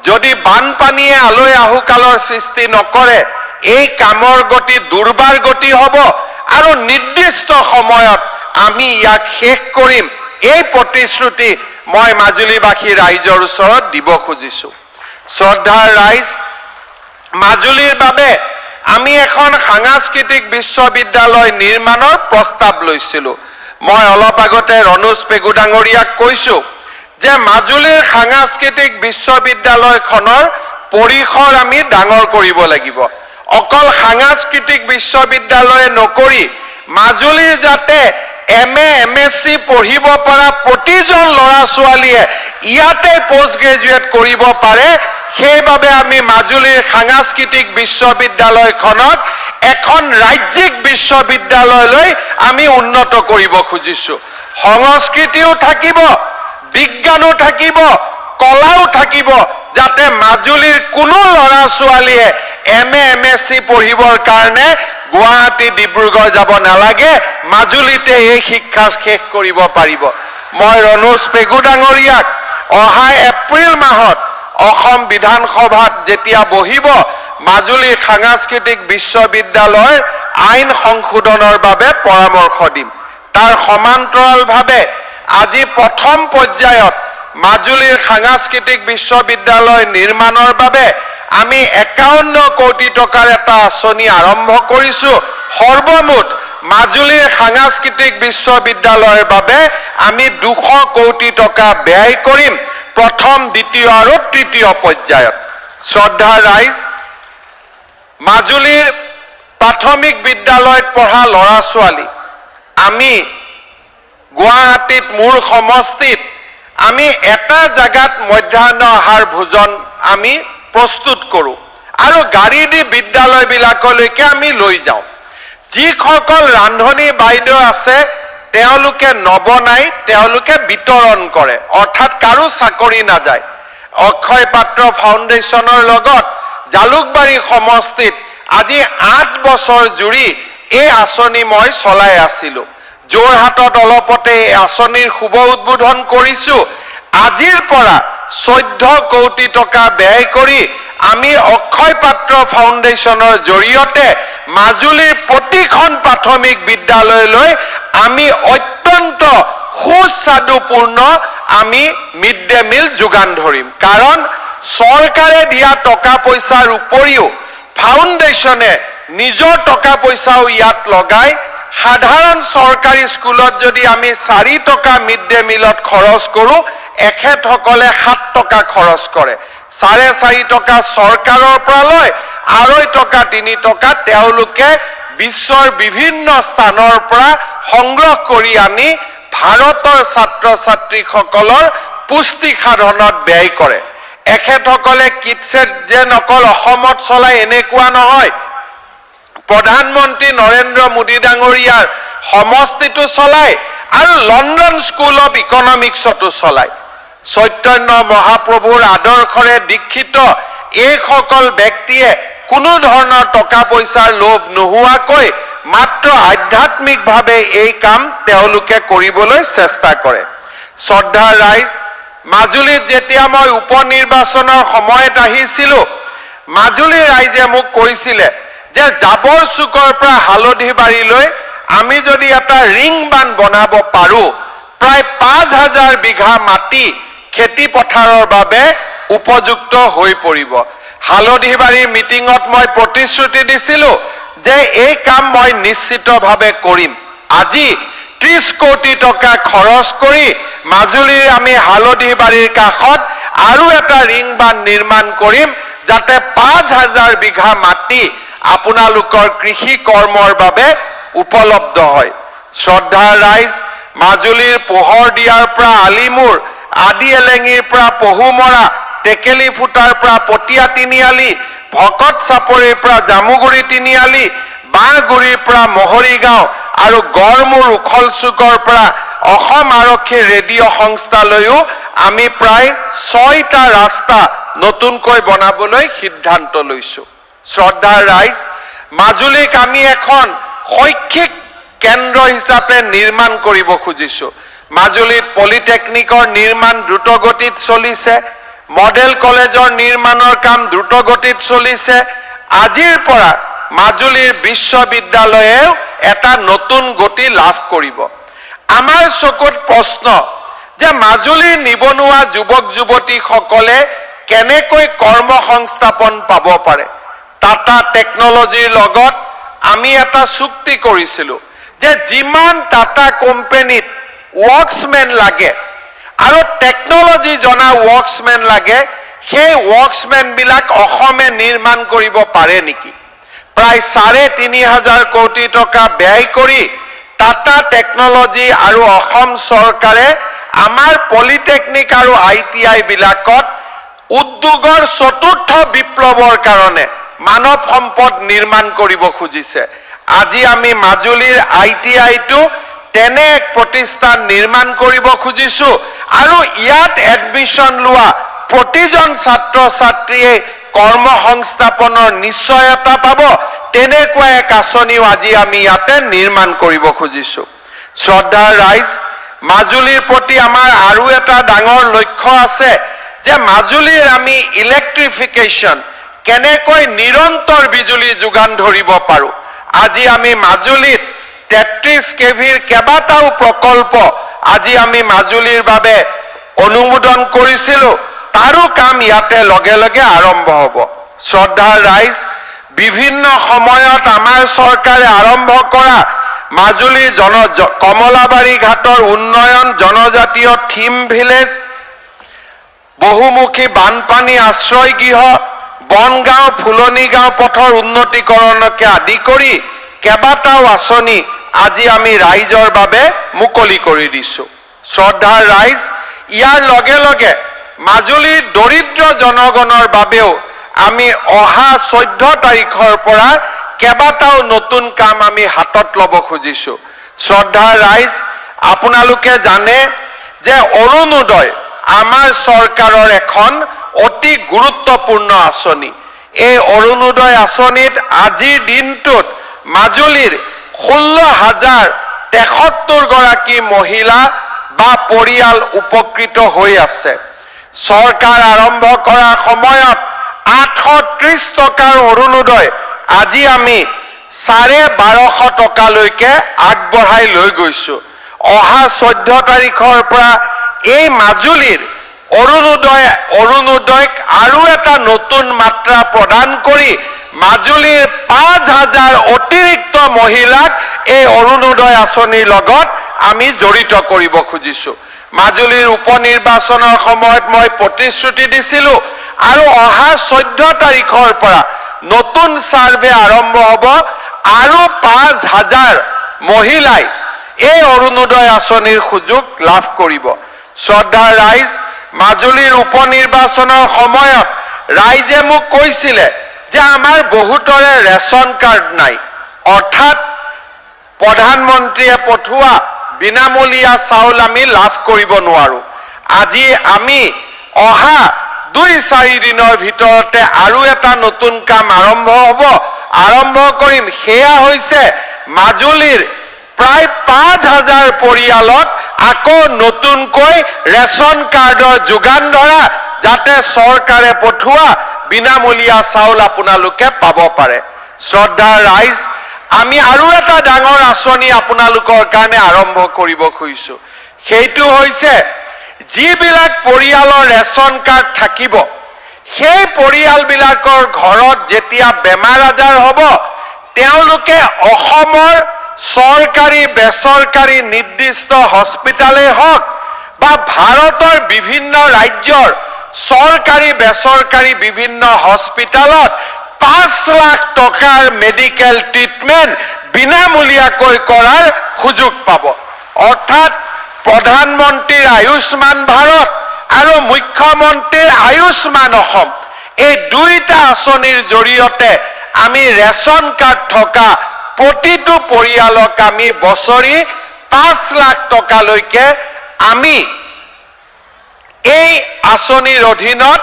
যদি বানপানীয়ে আলৈ আহুকালৰ সৃষ্টি নকৰে, এই কামৰ গতি দুৰ্বাৰ গতি হ'ব আৰু নিৰ্দিষ্ট সময়ত আমি ইয়াক শেষ কৰিম। এই প্ৰতিশ্ৰুতি মই মাজুলীবাসী ৰাইজৰ ওচৰত দিব খুজিছো। শ্ৰদ্ধাৰ ৰাইজ, মাজুলীৰ বাবে আমি এখন সাংস্কৃতিক বিশ্ববিদ্যালয় নিৰ্মাণৰ প্ৰস্তাৱ লৈছিলো। মই অলপ আগতে ৰণোজ পেগু ডাঙৰীয়াক কৈছো যে মাজুলীৰ সাংস্কৃতিক বিশ্ববিদ্যালয়খনৰ পৰিসৰ আমি ডাঙৰ কৰিব লাগিব। অকল সাংস্কৃতিক বিশ্ববিদ্যালয় নকৰি মাজুলীৰ যাতে MA MSc পঢ়িব পৰা প্ৰতিজন ল'ৰা ছোৱালীয়ে ইয়াতে পোষ্ট গ্ৰেজুৱেট কৰিব পাৰে, সেইবাবে আমি মাজুলীৰ সাংস্কৃতিক বিশ্ববিদ্যালয়খনক এখন ৰাজ্যিক বিশ্ববিদ্যালয়লৈ আমি উন্নত কৰিব খুজিছো। সংস্কৃতিও থাকিব, বিজ্ঞানো থাকিব, কলাও থাকিব, যাতে মাজুলীৰ কোনো ল'ৰা ছোৱালীয়ে MA MSc পঢ়িবৰ কাৰণে গুৱাহাটী ডিব্ৰুগড় যাব নালাগে, মাজুলীতে এই শিক্ষা শেষ কৰিব পাৰিব। মই ৰণোজ পেগু ডাঙৰীয়াক অহা এপ্ৰিল মাহত অসম বিধানসভাত যেতিয়া বহিব মাজুলী সাংস্কৃতিক বিশ্ববিদ্যালয়ৰ আইন সংশোধনৰ বাবে পৰামৰ্শ দিম। তাৰ সমান্তৰালভাৱে আজি প্ৰথম পৰ্যায়ত মাজুলীৰ সাংস্কৃতিক বিশ্ববিদ্যালয় নিৰ্মাণৰ বাবে আমি 51 কোটি টকাৰ এটা আঁচনি আৰম্ভ কৰিছো। সৰ্বমুঠ মাজুলীৰ সাংস্কৃতিক বিশ্ববিদ্যালয়ৰ বাবে আমি 200 কোটি টকা ব্যয় কৰিম প্ৰথম, দ্বিতীয় আৰু তৃতীয় পৰ্যায়ত। শ্ৰদ্ধাৰ ৰাইজ, মাজুলীৰ প্ৰাথমিক বিদ্যালয়ত পঢ়া ল'ৰা ছোৱালী আমি গুৱাহাটীত মোৰ সমষ্টিত আমি এটা জাগাত মধ্যাহ্ন আহাৰ ভোজন আমি প্ৰস্তুত কৰোঁ আৰু গাড়ী দি বিদ্যালয়বিলাকলৈকে আমি লৈ যাওঁ। যিসকল ৰান্ধনী বাইদেউ আছে তেওঁলোকে নবনাই, তেওঁলোকে বিতৰণ কৰে, অৰ্থাৎ কাৰো চাকৰি নাযায়। অক্ষয় পাত্ৰ ফাউণ্ডেশ্যনৰ লগত জালুকবাৰী সমষ্টিত আজি 8 বছৰ জুৰি এই আঁচনি মই চলাই আছিলো। যোৰহাটত অলপতে এই আঁচনিৰ শুভ উদ্বোধন কৰিছো। আজিৰ পৰা 14 কোটি টকা ব্যয় কৰি আমি অক্ষয় পাত্ৰ ফাউণ্ডেশ্যনৰ জৰিয়তে মাজুলীৰ প্ৰতিখন প্ৰাথমিক বিদ্যালয়লৈ আমি অত্যন্ত সুস্বাদুপূৰ্ণ আমি মিড ডে মিল যোগান ধৰিম। কাৰণ চৰকাৰে দিয়া টকা পইচাৰ উপৰিও ফাউণ্ডেশ্যনে নিজৰ টকা পইচাও ইয়াত লগাই সাধাৰণ চৰকাৰী স্কুলত যদি আমি 4 টকা মিড ডে মিলত খৰচ কৰোঁ, এখেতসকলে 7 টকা খৰচ কৰে। 4.5 টকা চৰকাৰৰ পৰা লয়, 2.5 টকা 3 টকা তেওঁলোকে বিশ্বৰ বিভিন্ন স্থানৰ পৰা সংগ্ৰহ কৰি আনি ভাৰতৰ ছাত্ৰ ছাত্ৰীসকলৰ পুষ্টি সাধনত ব্যয় কৰে। এখেতসকলে কিটছেট যেন অকল অসমত চলাই এনেকুৱা নহয়, প্ৰধানমন্ত্ৰী নৰেন্দ্ৰ মোদী ডাঙৰীয়াৰ সমষ্টিটো চলায় আৰু লণ্ডন স্কুল অৱ ইকনমিক্সতো চলায়। চৈতন্য মহাপ্ৰভুৰ আদৰ্শৰে দীক্ষিত এইসকল ব্যক্তিয়ে কোনো ধৰণৰ টকা পইচাৰ লোভ নোহোৱাকৈ মাত্ৰ আধ্যাত্মিকভাৱে এই কাম তেওঁলোকে কৰিবলৈ চেষ্টা কৰে। শ্ৰদ্ধাৰ ৰাইজ, মাজুলীত যেতিয়া মই উপনিৰ্বাচনৰ সময়ত আহিছিলো, মাজুলীৰ ৰাইজে মোক কৈছিলে যে জাবৰ চুকৰ পৰা হালধিবাৰীলৈ আমি যদি এটা ৰিং বান্ধ বনাব পাৰোঁ, প্ৰায় 5000 বিঘা মাটি খেতি পথাৰৰ বাবে উপযুক্ত হৈ পৰিব। হালধিবাৰীৰ মিটিঙত মই প্ৰতিশ্ৰুতি দিছিলো যে এই কাম মই নিশ্চিতভাৱে কৰিম। আজি 30 কোটি টকা খৰচ কৰি মাজুলীৰ আমি হালধিবাৰীৰ কাষত আৰু এটা ৰিং বান্ধ নিৰ্মাণ কৰিম, যাতে 5000 বিঘা মাটি আপোনালোকৰ কৃষি কৰ্মৰ বাবে উপলব্ধ হয়। শ্ৰদ্ধাৰ ৰাইজ, মাজুলীৰ পোহৰ দিয়াৰ পৰা আলিমূৰ, আদি এলেঙিৰ পৰা পহুমৰা, টেকেলি ফুটাৰ পৰা পটীয়া তিনিআলি, ভকত চাপৰিৰ পৰা জামুগুৰি তিনিআলি, বাঁহগুৰিৰ পৰা মহৰিগাঁও আৰু গড়মূৰ উখলচুকৰ পৰা অসম আৰক্ষী ৰেডিঅ' সংস্থালৈও আমি প্ৰায় 6টা ৰাস্তা নতুনকৈ বনাবলৈ সিদ্ধান্ত লৈছো। শ্ৰদ্ধাৰ ৰাইজ, মাজুলীক আমি এখন শৈক্ষিক কেন্দ্ৰ হিচাপে নিৰ্মাণ কৰিব খুজিছো। মাজুলীত পলিটেকনিকৰ নিৰ্মাণ দ্ৰুতগতিত চলিছে, মডেল কলেজৰ নিৰ্মাণৰ কাম দ্ৰুতগতিত চলিছে। আজিৰ পৰা মাজুলীৰ বিশ্ববিদ্যালয়েও এটা নতুন গতি লাভ কৰিব। আমাৰ চকুত প্ৰশ্ন যে মাজুলীৰ নিবনুৱা যুৱক যুৱতীসকলে কেনেকৈ কৰ্ম সংস্থাপন পাব পাৰে। টাটা টেকনলজিৰ লগত আমি এটা চুক্তি কৰিছিলো যে যিমান টাটা কোম্পানীত ৱৰ্কছমেন লাগে আৰু টেকনলজি জনা ৱৰ্কছমেন লাগে, সেই ৱৰ্কছমেন বিলাক অসমে নিৰ্মাণ কৰিব পাৰে নেকি? প্ৰায় ৩,৫০০ কোটি টকা ব্যয় কৰি টাটা টেকনলজি আৰু অসম চৰকাৰে আমাৰ পলিটেকনিক আৰু ITI বিলাকত উদ্যোগৰ চতুৰ্থ বিপ্লৱৰ কাৰণে মানৱ সম্পদ নিৰ্মাণ কৰিব খুজিছে। আজি আমি মাজুলীৰ ITI-টো তেনে এক প্ৰতিষ্ঠান নিৰ্মাণ কৰিব খুজিছো আৰু ইয়াত এডমিশ্যন লোৱা প্ৰতিজন ছাত্ৰ ছাত্ৰীয়ে কৰ্মসংস্থাপনৰ নিশ্চয়তা পাব, তেনেকুৱা এক আঁচনিও আজি আমি ইয়াতে নিৰ্মাণ কৰিব খুজিছো। শ্ৰদ্ধাৰ ৰাইজ, মাজুলীৰ প্ৰতি আমাৰ আৰু এটা ডাঙৰ লক্ষ্য আছে যে মাজুলীৰ আমি ইলেক্ট্ৰিফিকেশ্যন কেনেকৈ নিৰন্তৰ বিজুলী যোগান ধৰিব পাৰো। আজি আমি মাজুলীত 33 kVৰ কেইবাটাও প্ৰকল্প আজি আমি মাজুলীৰ বাবে অনুমোদন কৰিছিলো, তাৰো কাম ইয়াতে লগে লগে আৰম্ভ হ'ব। শ্ৰদ্ধাৰ ৰাইজ, বিভিন্ন সময়ত আমাৰ চৰকাৰে আৰম্ভ কৰা মাজুলীৰ কমলাবাৰী ঘাটৰ উন্নয়ন, জনজাতীয় থিম ভিলেজ, বহুমুখী বানপানী আশ্ৰয় গৃহ, বনগাঁও ফুলনি গাঁও পথৰ উন্নতিকৰণকে আদি কৰি কেইবাটাও আঁচনি আজি আমি ৰাইজৰ বাবে মুকলি কৰি দিছো। শ্ৰদ্ধাৰ ৰাইজ, ইয়াৰ লগে লগে মাজুলীৰ দৰিদ্ৰ জনগণৰ বাবেও আমি অহা 14 তাৰিখৰ পৰা কেইবাটাও নতুন কাম আমি হাতত ল'ব খুজিছো। শ্ৰদ্ধাৰ ৰাইজ, আপোনালোকে জানে যে অৰুণোদয় আমাৰ চৰকাৰৰ এখন অতি গুৰুত্বপূৰ্ণ আঁচনি। এই অৰুণোদয় আঁচনিত আজিৰ দিনটোত মাজুলীৰ 16,073 গৰাকী মহিলা বা পৰিয়াল উপকৃত হৈ আছে। চৰকাৰ আৰম্ভ কৰাৰ সময়ত 830 টকাৰ অৰুণোদয় আজি আমি 1250 টকালৈকে আগবঢ়াই লৈ গৈছো। অহা 14 তাৰিখৰ পৰা এই মাজুলীৰ অৰুণোদয়ক আৰু এটা নতুন মাত্ৰা প্ৰদান কৰি মাজুলীৰ 5,000 অতিৰিক্ত মহিলাক এই অৰুণোদয় আঁচনিৰ লগত আমি জড়িত কৰিব খুজিছো। মাজুলীৰ উপনিৰ্বাচনৰ সময়ত মই প্ৰতিশ্ৰুতি দিছিলো আৰু অহা 14 তাৰিখৰ পৰা নতুন সাৰ্ভে আৰম্ভ হ'ব আৰু 5,000 মহিলাই এই অৰুণোদয় আঁচনিৰ সুযোগ লাভ কৰিব। শ্ৰদ্ধাৰ ৰাইজ, মাজুলীৰ উপনিৰ্বাচনৰ সময়ত ৰাইজে মোক কৈছিলে যে আমাৰ বহুতৰে ৰেচন কাৰ্ড নাই, অৰ্থাৎ প্ৰধানমন্ত্ৰীয়ে পঠোৱা বিনামূলীয়া চাউল আমি লাভ কৰিব নোৱাৰো। আজি আমি অহা 2-4 দিনৰ ভিতৰতে আৰু এটা নতুন কাম আৰম্ভ কৰিম। সেয়া হৈছে মাজুলীৰ প্ৰায় 5,000 পৰিয়ালক আকৌ নতুনকৈ ৰেচন কাৰ্ডৰ যোগান ধৰা, যাতে চৰকাৰে পঠোৱা বিনামূলীয়া চাউল আপোনালোকে পাব পাৰে। শ্ৰদ্ধাৰ ৰাইজ, আমি আৰু এটা ডাঙৰ আঁচনি আপোনালোকৰ কাৰণে আৰম্ভ কৰিব খুজিছো। সেইটো হৈছে যিবিলাক পৰিয়ালৰ ৰেচন কাৰ্ড থাকিব, সেই পৰিয়ালবিলাকৰ ঘৰত যেতিয়া বেমাৰ আজাৰ হ'ব, তেওঁলোকে অসমৰ চৰকাৰী বেচৰকাৰী নিৰ্দিষ্ট হস্পিটালেই হওক বা ভাৰতৰ বিভিন্ন ৰাজ্যৰ চৰকাৰী বেচৰকাৰী বিভিন্ন হস্পিটালত 5 লাখ টকাৰ মেডিকেল ট্ৰিটমেণ্ট বিনামূলীয়াকৈ কৰাৰ সুযোগ পাব। অৰ্থাৎ প্ৰধানমন্ত্ৰীৰ আয়ুষ্মান ভাৰত আৰু মুখ্যমন্ত্ৰীৰ আয়ুষ্মান অসম, এই দুইটা আঁচনিৰ জৰিয়তে আমি ৰেচন কাৰ্ড থকা প্ৰতিটো পৰিয়ালক আমি বছৰি 5 লাখ টকালৈকে আমি এই আঁচনিৰ অধীনত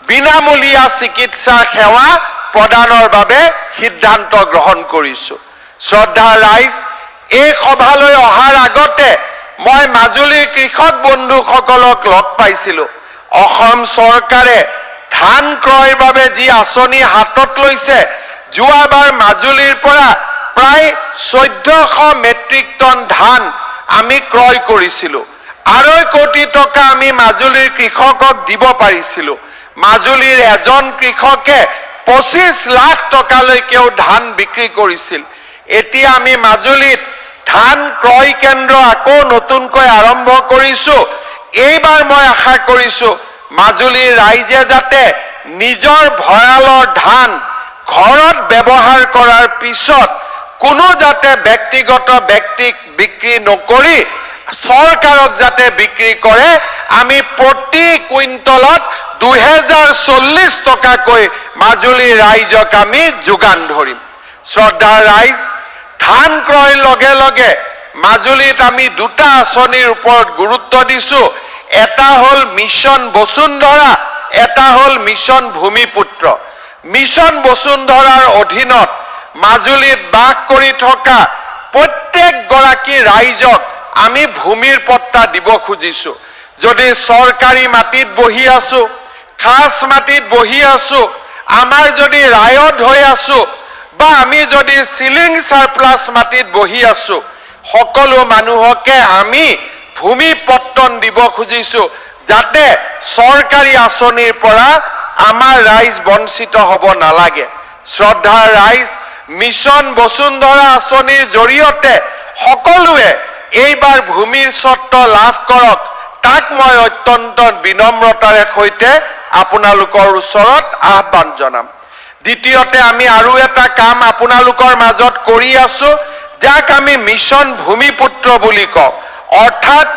বিনামূলীয়া চিকিৎসা সেৱা প্ৰদানৰ বাবে সিদ্ধান্ত গ্ৰহণ কৰিছো। শ্ৰদ্ধাৰ ৰাইজ, এই সভালৈ অহাৰ আগতে মই মাজুলীৰ কৃষক বন্ধুসকলক লগ পাইছিলো। অসম চৰকাৰে ধান ক্ৰয়ৰ বাবে যি আঁচনি হাতত লৈছে, যোৱাবাৰ মাজুলীৰ পৰা প্ৰায় 1400 মেট্ৰিক টন ধান আমি ক্ৰয় কৰিছিলো। 2.5 কোটি টকা আমি মাজুলীৰ কৃষকক দিব পাৰিছিলো। মাজুলীৰ এজন কৃষকে 25 লাখ টকালৈকেও ধান বিক্ৰী কৰিছিল। এতিয়া আমি মাজুলীত ধান ক্ৰয় কেন্দ্ৰ আকৌ নতুনকৈ আৰম্ভ কৰিছো। এইবাৰ মই আশা কৰিছো মাজুলীৰ ৰাইজে যাতে নিজৰ ভঁৰালৰ ধান ঘৰত ব্যৱহাৰ কৰাৰ পিছত কোনো যাতে ব্যক্তিগত ব্যক্তিক বিক্ৰী নকৰি চৰকাৰক যাতে বিক্ৰী কৰে, আমি প্ৰতি কুইণ্টলত 2040 টকাকৈ মাজুলীৰ ৰাইজক আমি যোগান ধৰিম। শ্ৰদ্ধাৰ ৰাইজ, ধান ক্ৰয়ৰ লগে লগে মাজুলীত আমি দুটা আঁচনিৰ ওপৰত গুৰুত্ব দিছো। এটা হ'ল মিছন বসুন্ধৰা, এটা হ'ল মিছন ভূমিপুত্ৰ। মিছন বসুন্ধৰাৰ অধীনত মাজুলীত বাস কৰি থকা প্ৰত্যেকগৰাকী ৰাইজক আমি ভূমিৰ পট্টা দিব খুজিছো। যদি চৰকাৰী মাটিত বহি আছো, খাস মাটিত বহি আছো, আমাৰ যদি ৰায়ত হৈ আছো বা আমি যদি সিলিং সাৰপ্লাস মাটিত বহি আছো, সকলো মানুহকে আমি ভূমি পট্টন দিব খুজিছো যাতে চৰকাৰী আঁচনিৰ পৰা আমাৰ ৰাইজ বঞ্চিত হ'ব নালাগে। শ্ৰদ্ধাৰ ৰাইজ, মিছন বসুন্ধৰা আঁচনিৰ জৰিয়তে সকলোৱে এইবাৰ ভূমিৰ স্বত্ব লাভ কৰক, তাক মই অত্যন্ত বিনম্ৰতাৰে সৈতে আপোনালোকৰ ওচৰত আহ্বান জনাম। দ্বিতীয়তে আমি আৰু এটা কাম আপোনালোকৰ মাজত কৰি আছো, যাক আমি মিছন ভূমিপুত্ৰ বুলি কওঁ। অৰ্থাৎ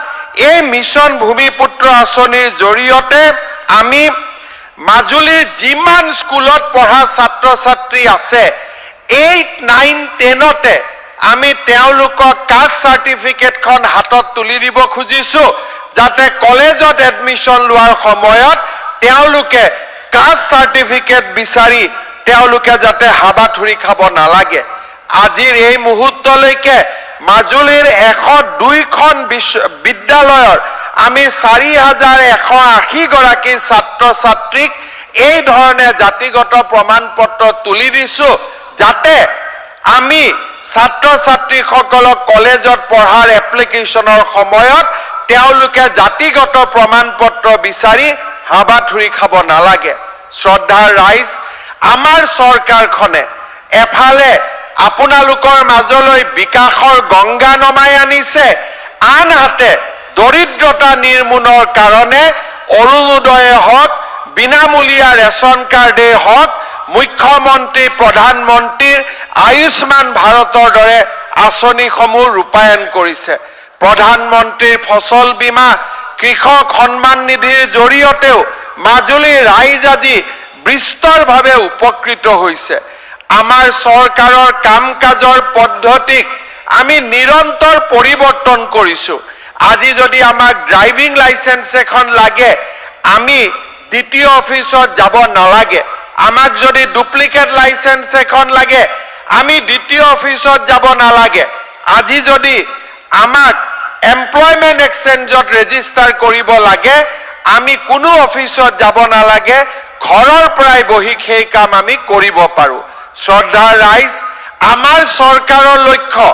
এই মিছন ভূমিপুত্ৰ আঁচনিৰ জৰিয়তে আমি মাজুলীৰ যিমান স্কুলত পঢ়া ছাত্ৰ ছাত্ৰী আছে 8, 9, 10তে আমি তেওঁলোকৰ কাষ্ট চাৰ্টিফিকেটখন হাতত তুলি দিব খুজিছো যাতে কলেজত এডমিশ্যন লোৱাৰ সময়ত তেওঁলোকে কাষ্ট চাৰ্টিফিকেট বিচাৰি তেওঁলোকে যাতে হাবাথুৰি খাব নালাগে। আজিৰ এই মুহূৰ্তলৈকে মাজুলীৰ 102খন বিদ্যালয়ৰ আমি 4180 গৰাকী ছাত্ৰ ছাত্ৰীক এই ধৰণে জাতিগত প্ৰমাণ পত্ৰ তুলি দিছো যাতে আমি ছাত্ৰ ছাত্ৰীসকলক কলেজত পঢ়াৰ এপ্লিকেশ্যনৰ সময়ত তেওঁলোকে জাতিগত প্ৰমাণ পত্ৰ বিচাৰি হাবাথুৰি খাব নালাগে। শ্ৰদ্ধাৰ ৰাইজ, আমাৰ চৰকাৰখনে এফালে আপোনালোকৰ মাজলৈ বিকাশৰ গংগা নমাই আনিছে, আনহাতে দৰিদ্ৰতা নিৰ্মূলৰ কাৰণে অৰুণোদয়ে হওক, বিনামূলীয়া ৰেচন কাৰ্ডেই হওক, মুখ্যমন্ত্ৰী প্ৰধানমন্ত্ৰীৰ আয়ুষ্মান ভাৰতৰ দৰে আঁচনিসমূহ ৰূপায়ণ কৰিছে। প্ৰধানমন্ত্ৰীৰ ফচল বীমা, কৃষক সন্মান নিধিৰ জৰিয়তেও মাজুলীৰ ৰাইজ আজি বিস্তৰভাৱে উপকৃত হৈছে। আমাৰ চৰকাৰৰ কাম কাজৰ পদ্ধতিক আমি নিৰন্তৰ পৰিৱৰ্তন কৰিছো। আজি যদি আমাক ড্ৰাইভিং লাইসেন্স এখন লাগে, আমি দ্বিতীয় অফিচত যাব নালাগে। আমাক যদি ডুপ্লিকেট লাইসেন্স এখন লাগে, আমি দ্বিতীয় অফিচত যাব নালাগে। আজি যদি আমাক এমপ্লয়মেন্ট এক্সচেঞ্জত ৰেজিষ্টাৰ কৰিব লাগে, আমি কোনো অফিচত যাব নালাগে, ঘৰৰ পৰাই বহি সেই কাম আমি কৰিব পাৰো। শ্ৰদ্ধাৰ ৰাইজ, আমাৰ চৰকাৰৰ লক্ষ্য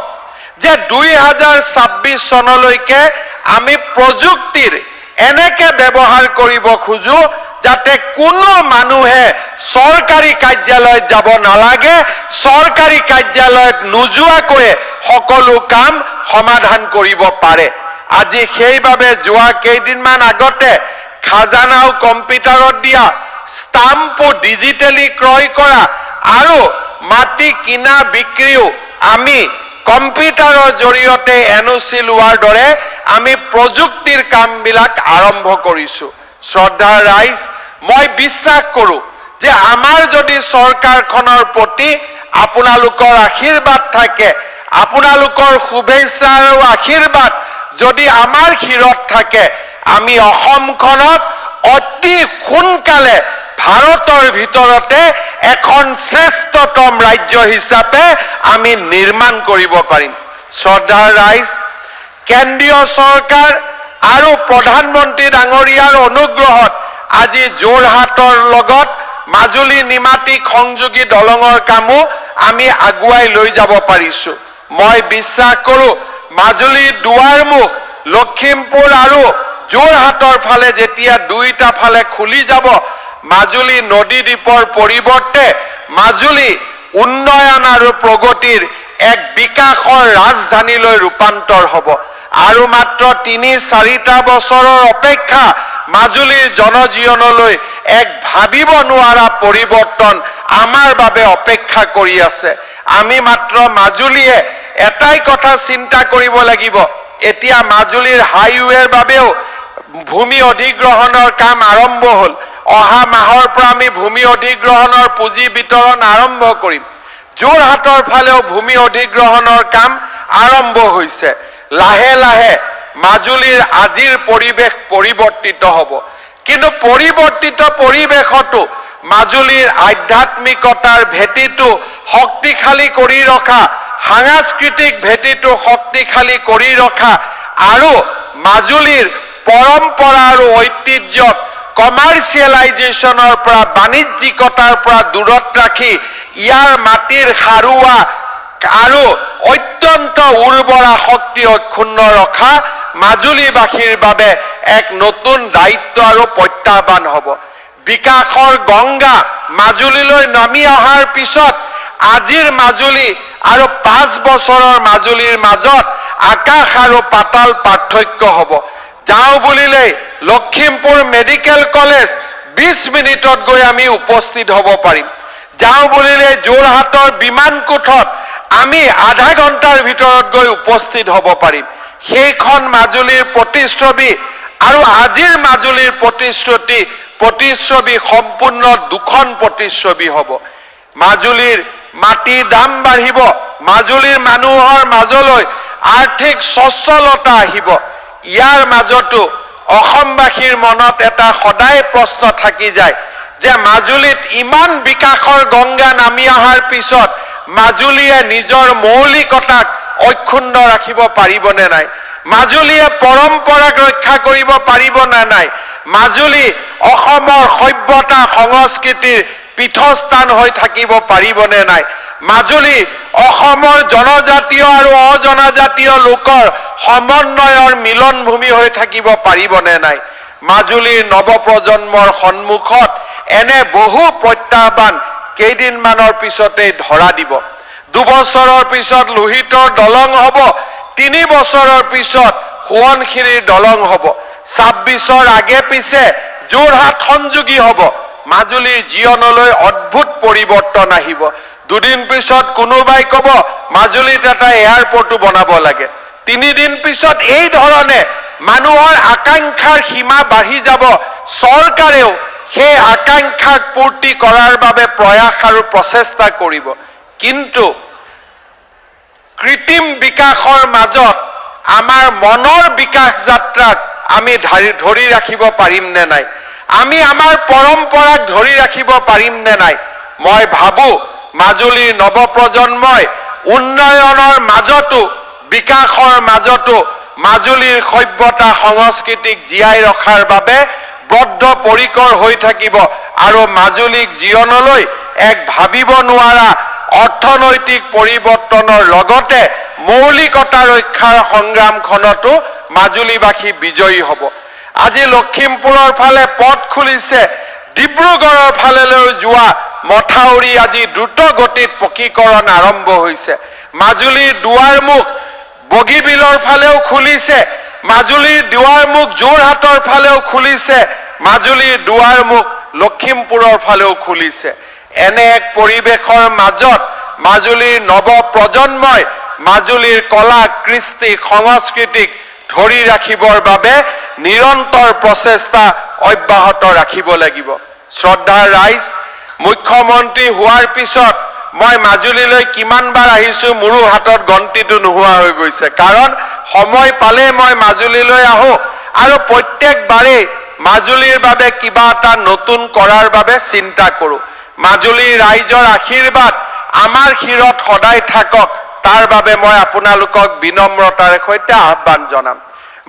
যে 2026 চনলৈকে আমি প্ৰযুক্তিৰ এনেকে ব্যৱহাৰ কৰিব খোজো যাতে কোনো মানুহে চৰকাৰী কাৰ্যালয়ত যাব নালাগে, চৰকাৰী কাৰ্যালয়ত নোযোৱাকৈ সকলো কাম সমাধান কৰিব পাৰে। আজি সেইবাবে যোৱা কেইদিনমান আগতে খাজানাও কম্পিউটাৰত দিয়া, ষ্টাম্পো ডিজিটেলি ক্ৰয় কৰা আৰু মাটি কিনা বিক্ৰীও আমি কম্পিউটাৰৰ জৰিয়তে NOC লোৱাৰ দৰে আমি প্ৰযুক্তিৰ কামবিলাক আৰম্ভ কৰিছো। শ্ৰদ্ধাৰ ৰাইজ, মই বিশ্বাস কৰো যে আমাৰ যদি চৰকাৰখনৰ প্ৰতি আপোনালোকৰ আশীৰ্বাদ থাকে, আপোনালোকৰ শুভেচ্ছা আৰু আশীৰ্বাদ যদি আমাৰ শিৰত থাকে, আমি অসমখনক অতি সোনকালে ভাৰতৰ ভিতৰতে এখন শ্ৰেষ্ঠতম ৰাজ্য হিচাপে আমি নিৰ্মাণ কৰিব পাৰিম। শ্ৰদ্ধাৰ ৰাইজ, কেন্দ্ৰীয় চৰকাৰ আৰু প্ৰধানমন্ত্ৰী ডাঙৰীয়াৰ অনুগ্ৰহত আজি যোৰহাটৰ লগত মাজুলী নিমাতী সংযোগী দলঙৰ কামো আমি আগুৱাই লৈ যাব পাৰিছো। মই বিশ্বাস কৰো মাজুলীৰ দুৱাৰমুখ লখিমপুৰ আৰু যোৰহাটৰ ফালে যেতিয়া দুইটা ফালে খুলি যাব, মাজুলী নদী দ্বীপৰ পৰিৱৰ্তে মাজুলী উন্নয়ন আৰু প্ৰগতিৰ এক বিকাশৰ ৰাজধানীলৈ ৰূপান্তৰ হ'ব আৰু মাত্ৰ ৩-৪টা বছৰৰ অপেক্ষা মাজুলীৰ জনজীৱনলৈ এক ভাবিব নোৱাৰা পৰিৱৰ্তন আমাৰ বাবে অপেক্ষা কৰি আছে আমি মাত্ৰ মাজুলীয়ে এটাই কথা চিন্তা কৰিব লাগিব এতিয়া মাজুলীৰ হাইৱেৰ বাবেও ভূমি অধিগ্ৰহণৰ কাম আৰম্ভ হ'ল অহা মাহৰ পৰা আমি ভূমি অধিগ্ৰহণৰ পুঁজি বিতৰণ আৰম্ভ কৰিম যোৰহাটৰ ফালেও ভূমি অধিগ্ৰহণৰ কাম আৰম্ভ হৈছে লাহে লাহে মাজুলীৰ আজিৰ পৰিৱেশ পৰিৱৰ্তিত হ'ব কিন্তু পৰিৱৰ্তিত পৰিৱেশতো মাজুলীৰ আধ্যাত্মিকতাৰ ভেটিটো শক্তিশালী কৰি ৰখা সাংস্কৃতিক ভেটিটো শক্তিশালী কৰি ৰখা আৰু মাজুলীৰ পৰম্পৰা আৰু ঐতিহ্যক কমাৰ্চিয়েলাইজেশ্যনৰ পৰা বাণিজ্যিকতাৰ পৰা দূৰত ৰাখি ইয়াৰ মাটিৰ সাৰুৱা আৰু অত্যন্ত উৰ্বৰা শক্তি অক্ষুণ্ণ ৰখা মাজুলীবাসীৰ বাবে এক নতুন দায়িত্ব আৰু প্ৰত্যাহ্বান হ'ব বিকাশৰ গংগা মাজুলীলৈ নামি অহাৰ পিছত আজিৰ মাজুলী আৰু 5 বছৰৰ মাজুলীৰ মাজত আকাশ আৰু পাতাল পাৰ্থক্য হ'ব যাওঁ বুলিলে লখিমপুৰ মেডিকেল কলেজ 20 মিনিটত গৈ আমি উপস্থিত হ'ব পাৰিম যাওঁ বুলিলে যোৰহাটৰ বিমানকোঠত আমি আধা ঘণ্টাৰ ভিতৰত গৈ উপস্থিত হ'ব পাৰিম সেইখন মাজুলীৰ প্ৰতিচ্ছবি আৰু আজিৰ মাজুলীৰ প্ৰতিচ্ছবি সম্পূৰ্ণ দুখন প্ৰতিচ্ছবি হ'ব মাজুলীৰ মাটিৰ দাম বাঢ়িব মাজুলীৰ মানুহৰ মাজলৈ আৰ্থিক সচ্ছলতা আহিব ইয়াৰ মাজতো অসমবাসীৰ মনত এটা সদায় প্ৰশ্ন থাকি যায় যে মাজুলীত ইমান বিকাশৰ গংগা নামি অহাৰ পিছত মাজুলীয়ে নিজৰ মৌলিকতাক অক্ষুণ্ণ ৰাখিব পাৰিবনে নাই মাজুলীয়ে পৰম্পৰাক ৰক্ষা কৰিব পাৰিবনে নাই মাজুলী অসমৰ সভ্যতা সংস্কৃতিৰ পীঠস্থান হৈ থাকিব পাৰিবনে নাই মাজুলী অসমৰ জনজাতীয় আৰু অজনজাতীয় লোকৰ সমন্বয়ৰ মিলনভূমি হৈ থাকিব পাৰিবনে নাই মাজুলীৰ নৱপ্ৰজন্মৰ সন্মুখত এনে বহু প্ৰত্যাহ্বান কেইদিনমানৰ পিছতে ধৰা দিব 2 বছৰৰ পিছত লোহিতৰ দলং হ'ব 3 বছৰৰ পিছত সোৱণশিৰিৰ দলং হ'ব 26ৰ আগে পিছে যোৰহাট সংযোগী হ'ব মাজুলীৰ জীৱনলৈ অদ্ভুত পৰিৱৰ্তন আহিব 2 দিন পিছত কোনোবাই ক'ব মাজুলীত এটা এয়াৰপৰ্টো বনাব লাগে 3 দিন পিছত এই ধৰণে মানুহৰ আকাংক্ষাৰ সীমা বাঢ়ি যাব চৰকাৰেও সেই আকাংক্ষাক পূৰ্তি কৰাৰ বাবে প্ৰয়াস আৰু প্ৰচেষ্টা কৰিব কিন্তু কৃত্ৰিম বিকাশৰ মাজত আমাৰ মনৰ বিকাশ যাত্ৰাক আমি ধৰি ৰাখিব পাৰিম নে নাই আমি আমাৰ পৰম্পৰাক ধৰি ৰাখিব পাৰিম নে নাই মই ভাবো মাজুলীৰ নৱপ্ৰজন্মই উন্নয়নৰ মাজতো বিকাশৰ মাজতো মাজুলীৰ সভ্যতা সংস্কৃতিক জীয়াই ৰখাৰ বাবে বদ্ধ পৰিকৰ হৈ থাকিব আৰু মাজুলীক জীৱনলৈ এক ভাবিব নোৱাৰা অৰ্থনৈতিক পৰিৱৰ্তনৰ লগতে মৌলিকতা ৰক্ষাৰ সংগ্ৰামখনতো মাজুলীবাসী বিজয়ী হ'ব আজি লখিমপুৰৰ ফালে পথ খুলিছে ডিব্ৰুগড়ৰ ফালেলৈ যোৱা মথাউৰি আজি দ্ৰুত গতিত পকীকৰণ আৰম্ভ হৈছে মাজুলীৰ দুৱাৰমুখ বগীবিলৰ ফালেও খুলিছে মাজুলীৰ দুৱাৰমুখ যোৰহাটৰ ফালেও খুলিছে মাজুলীৰ দুৱাৰমুখ লখিমপুৰৰ ফালেও খুলিছে এনে এক পৰিৱেশৰ মাজত মাজুলীৰ নৱপ্ৰজন্মই মাজুলীৰ কলা কৃষ্টি সংস্কৃতিক ধৰি ৰাখিবৰ বাবে নিৰন্তৰ প্ৰচেষ্টা অব্যাহত ৰাখিব লাগিব শ্ৰদ্ধাৰ ৰাইজ মুখ্যমন্ত্ৰী হোৱাৰ পিছত মই মাজুলীলৈ কিমানবাৰ আহিছো মোৰো হাতত গন্তিটো নোহোৱা হৈ গৈছে কাৰণ সময় পালে মই মাজুলীলৈ আহো আৰু প্ৰত্যেকবাৰে মাজুলীৰ বাবে কিবা এটা নতুন কৰাৰ বাবে চিন্তা কৰো মাজুলীৰ ৰাইজৰ আশীৰ্বাদ আমাৰ শিৰত সদায় থাকক তাৰ বাবে মই আপোনালোকক বিনম্ৰতাৰে সৈতে আহ্বান জনাম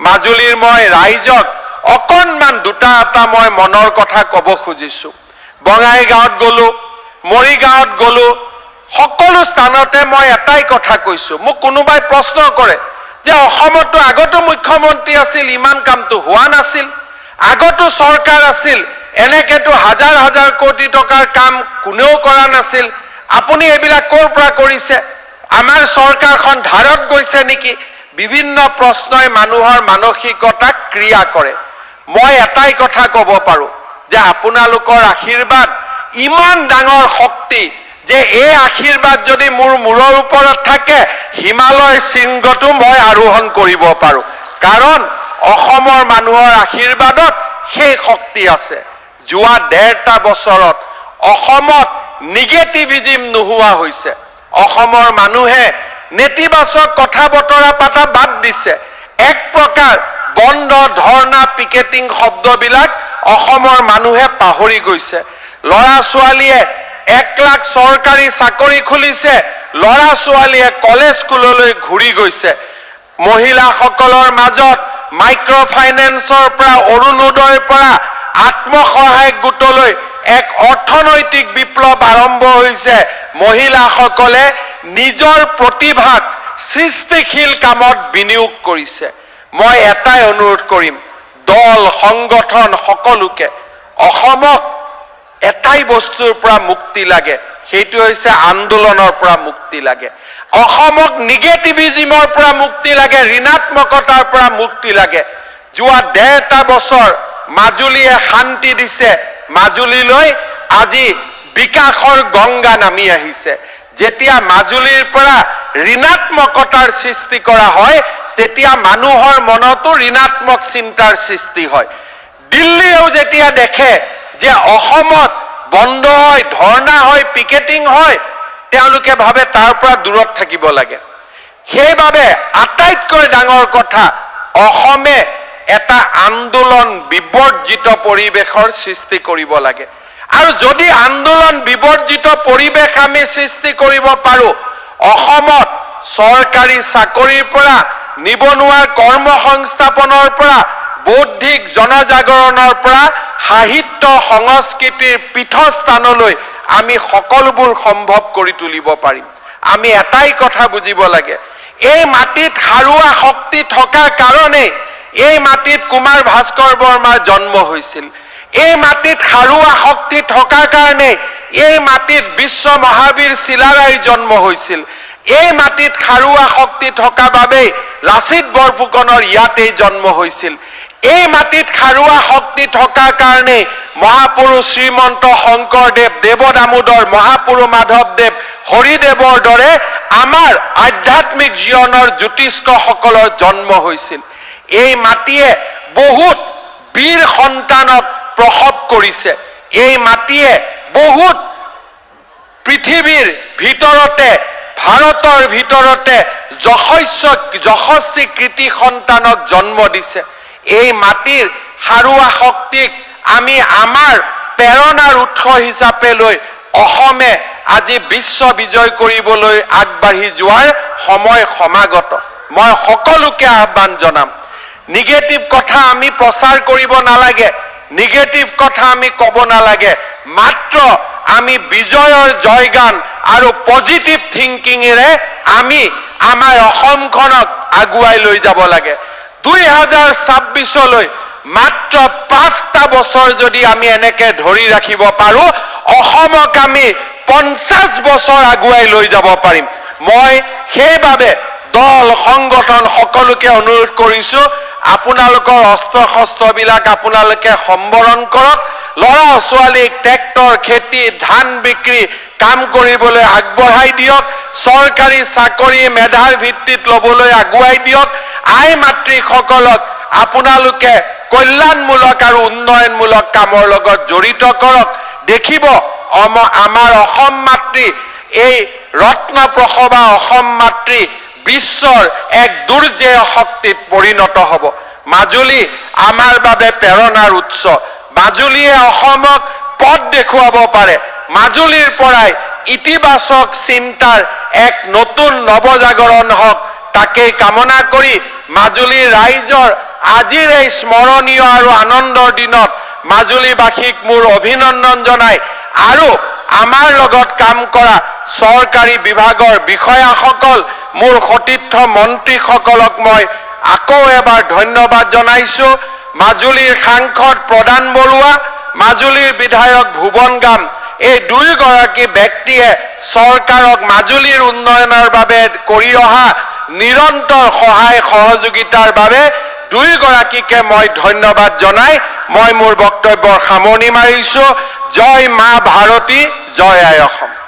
মাজুলীৰ মই ৰাইজক অকণমান দুটা এটা মই মনৰ কথা ক'ব খুজিছো বঙাইগাঁৱত গলো মৰিগাঁৱত গলো সকলো স্থানতে মই এটাই কথা কৈছো মোক কোনোবাই প্ৰশ্ন কৰে যে অসমতো আগতো মুখ্যমন্ত্ৰী আছিল ইমান কামটো হোৱা নাছিল আগতো চৰকাৰ আছিল এনেকেতো হাজাৰ হাজাৰ কোটি টকাৰ কাম কোনেও কৰা নাছিল আপুনি এইবিলাক ক'ৰ পৰা কৰিছে আমাৰ চৰকাৰখন ধাৰত গৈছে নেকি বিভিন্ন প্ৰশ্নই মানুহৰ মানসিকতাক ক্ৰিয়া কৰে মই এটাই কথা ক'ব পাৰো যে আপোনালোকৰ আশীৰ্বাদ ইমান ডাঙৰ শক্তি যে এই আশীৰ্বাদ যদি মোৰ মূৰৰ ওপৰত থাকে হিমালয় শৃংগটো মই আৰোহণ কৰিব পাৰো কাৰণ অসমৰ মানুহৰ আশীৰ্বাদত সেই শক্তি আছে যোৱা 1.5 বছৰত অসমত নিগেটিভিজম নোহোৱা হৈছে অসমৰ মানুহে নেতিবাচক কথা বতৰা পাতা বাদ দিছে এক প্ৰকাৰ বন্ধ ধৰ্ণা পিকেটিং শব্দবিলাক অসমৰ মানুহে পাহৰি গৈছে লৰা ছোৱালীয়ে 1 লাখ চৰকাৰী চাকৰি খুলিছে লৰা ছোৱালীয়ে কলেজ স্কুললৈ ঘূৰি গৈছে মহিলাসকলৰ মাজত মাইক্ৰ ফাইনেন্সৰ পৰা অৰুণোদয়ৰ পৰা আত্মসহায়ক গোটলৈ এক অৰ্থনৈতিক বিপ্লৱ আৰম্ভ হৈছে মহিলাসকলে নিজৰ প্ৰতিভাক সৃষ্টিশীল কামত বিনিয়োগ কৰিছে মই এটাই অনুৰোধ কৰিম দল সংগঠন সকলোকে অসমক এটাই বস্তুৰ পৰা মুক্তি লাগে সেইটো হৈছে আন্দোলনৰ পৰা মুক্তি লাগে অসমক নিগেটিভিজমৰ পৰা মুক্তি লাগে ঋণাত্মকতাৰ পৰা মুক্তি লাগে যোৱা 1.5 বছৰ মাজুলীয়ে শান্তি দিছে মাজুলীলৈ আজি বিকাশৰ গংগা নামি আহিছে যেতিয়া মাজুলীৰ পৰা ঋণাত্মকতাৰ সৃষ্টি কৰা হয় তেতিয়া মানুহৰ মনতো ঋণাত্মক চিন্তাৰ সৃষ্টি হয় দিল্লীয়েও যেতিয়া দেখে যে অসমত বন্ধ হয় ধৰ্ণা হয় পিকেটিং হয় তেওঁলোকে ভাবে তাৰ পৰা দূৰত থাকিব লাগে সেইবাবে আটাইতকৈ ডাঙৰ কথা অসমে এটা আন্দোলন বিবৰ্জিত পৰিবেশৰ সৃষ্টি কৰিব লাগে আৰু যদি আন্দোলন বিবৰ্জিত পৰিবেশ আমি সৃষ্টি কৰিব পাৰো অসমত চৰকাৰী চাকৰিৰ পৰা নিবনুৱাৰ কৰ্মসংস্থাপনৰ পৰা বৌদ্ধিক জনজাগৰণৰ পৰা সাহিত্য সংস্কৃতিৰ পীঠস্থানলৈ আমি সকলোবোৰ সম্ভৱ কৰি তুলিব পাৰিম আমি এটাই কথা বুজিব লাগে এই মাটিত হাৰুৱা শক্তি থকা কাৰণে এই মাটিত কুমাৰ ভাস্কৰ বৰ্মাৰ জন্ম হৈছিল এই মাটিত হাৰুৱা শক্তি থকা কাৰণে এই মাটিত বিশ্ব মহাবীৰ চিলাৰায়ৰ জন্ম হৈছিল এই মাটিত হাৰুৱা শক্তি থকা বাবে লাচিত বৰফুকনৰ ইয়াতেই জন্ম হৈছিল এই মাটিত হাৰুৱা শক্তি থকা কাৰণে মহাপুৰুষ শ্ৰীমন্ত শংকৰদেৱ দেৱদামোদৰ মহাপুৰুষ মাধৱদেৱ হৰিদেৱৰ দৰে আমাৰ আধ্যাত্মিক জীৱনৰ জ্যোতিষ্কসকলৰ জন্ম হৈছিল এই মাটিয়ে বহুত বীৰ সন্তানক প্ৰসৱ কৰিছে এই মাটিয়ে বহুত পৃথিৱীৰ ভিতৰতে ভাৰতৰ ভিতৰতে যশস্বী কৃতি সন্তানক জন্ম দিছে এই মাটিৰ হাৰুৱা শক্তিক আমি আমাৰ প্ৰেৰণাৰ উৎস হিচাপে লৈ অসমে আজি বিশ্ব বিজয় কৰিবলৈ আগবাঢ়ি যোৱাৰ সময় সমাগত মই সকলোকে আহ্বান জনাম নিগেটিভ কথা আমি প্ৰচাৰ কৰিব নালাগে নিগেটিভ কথা আমি ক'ব নালাগে মাত্ৰ আমি বিজয়ৰ জয়গান আৰু পজিটিভ থিংকিংৰে আমি আমাৰ অসমখনক আগুৱাই লৈ যাব লাগে 2026 লৈ মাত্ৰ 5টা বছৰ যদি আমি এনেকে ধৰি ৰাখিব পাৰো অসমক আমি 50 বছৰ আগুৱাই লৈ যাব পাৰিম মই সেইবাবে দল সংগঠন সকলোকে অনুৰোধ কৰিছো আপোনালোকৰ অস্ত্ৰ শস্ত্ৰবিলাক আপোনালোকে সম্বৰণ কৰক লৰা ছোৱালীক ট্ৰেক্টৰ খেতি ধান বিক্ৰী কাম কৰিবলৈ আগবঢ়াই দিয়ক চৰকাৰী চাকৰি মেধাৰ ভিত্তিত লবলৈ আগুৱাই দিয়ক আই মাতৃসকলক আপোনালোকে কল্যাণমূলক আৰু উন্নয়নমূলক কামৰ লগত জড়িত কৰক দেখিব আমাৰ অসম মাতৃ এই ৰত্ন প্ৰসৱা অসম মাতৃ বিশ্বৰ এক দুৰ্জেয় শক্তিত পৰিণত হ'ব মাজুলী আমাৰ বাবে প্ৰেৰণাৰ উৎস মাজুলীয়ে অসমক পথ দেখুৱাব পাৰে মাজুলীৰ পৰাই ইতিবাচক চিন্তাৰ এক নতুন নৱজাগৰণ হওক তাকে কামনা কৰি মাজুলীৰ ৰাইজৰ আজিৰ এই স্মৰণীয় আৰু আনন্দৰ দিনত মাজুলীবাসীক মোৰ অভিনন্দন জনাই আৰু আমাৰ লগত কাম কৰা চৰকাৰী বিভাগৰ বিষয়াসকল মোৰ সতীৰ্থ মন্ত্ৰীসকলক মই আকৌ এবাৰ ধন্যবাদ জনাইছো মাজুলীৰ সাংসদ প্ৰধান বৰুৱা মাজুলীৰ বিধায়ক ভুৱন গাম এই দুয়োগৰাকী ব্যক্তিয়ে চৰকাৰক মাজুলীৰ উন্নয়নৰ বাবে কৰি অহা নিৰন্তৰ সহায় সহযোগিতাৰ বাবে দুয়োগৰাকীকে মই ধন্যবাদ জনাই মই মোৰ বক্তব্যৰ সামৰণি মাৰিছো। জয় মা ভাৰতী, জয় আই অসম।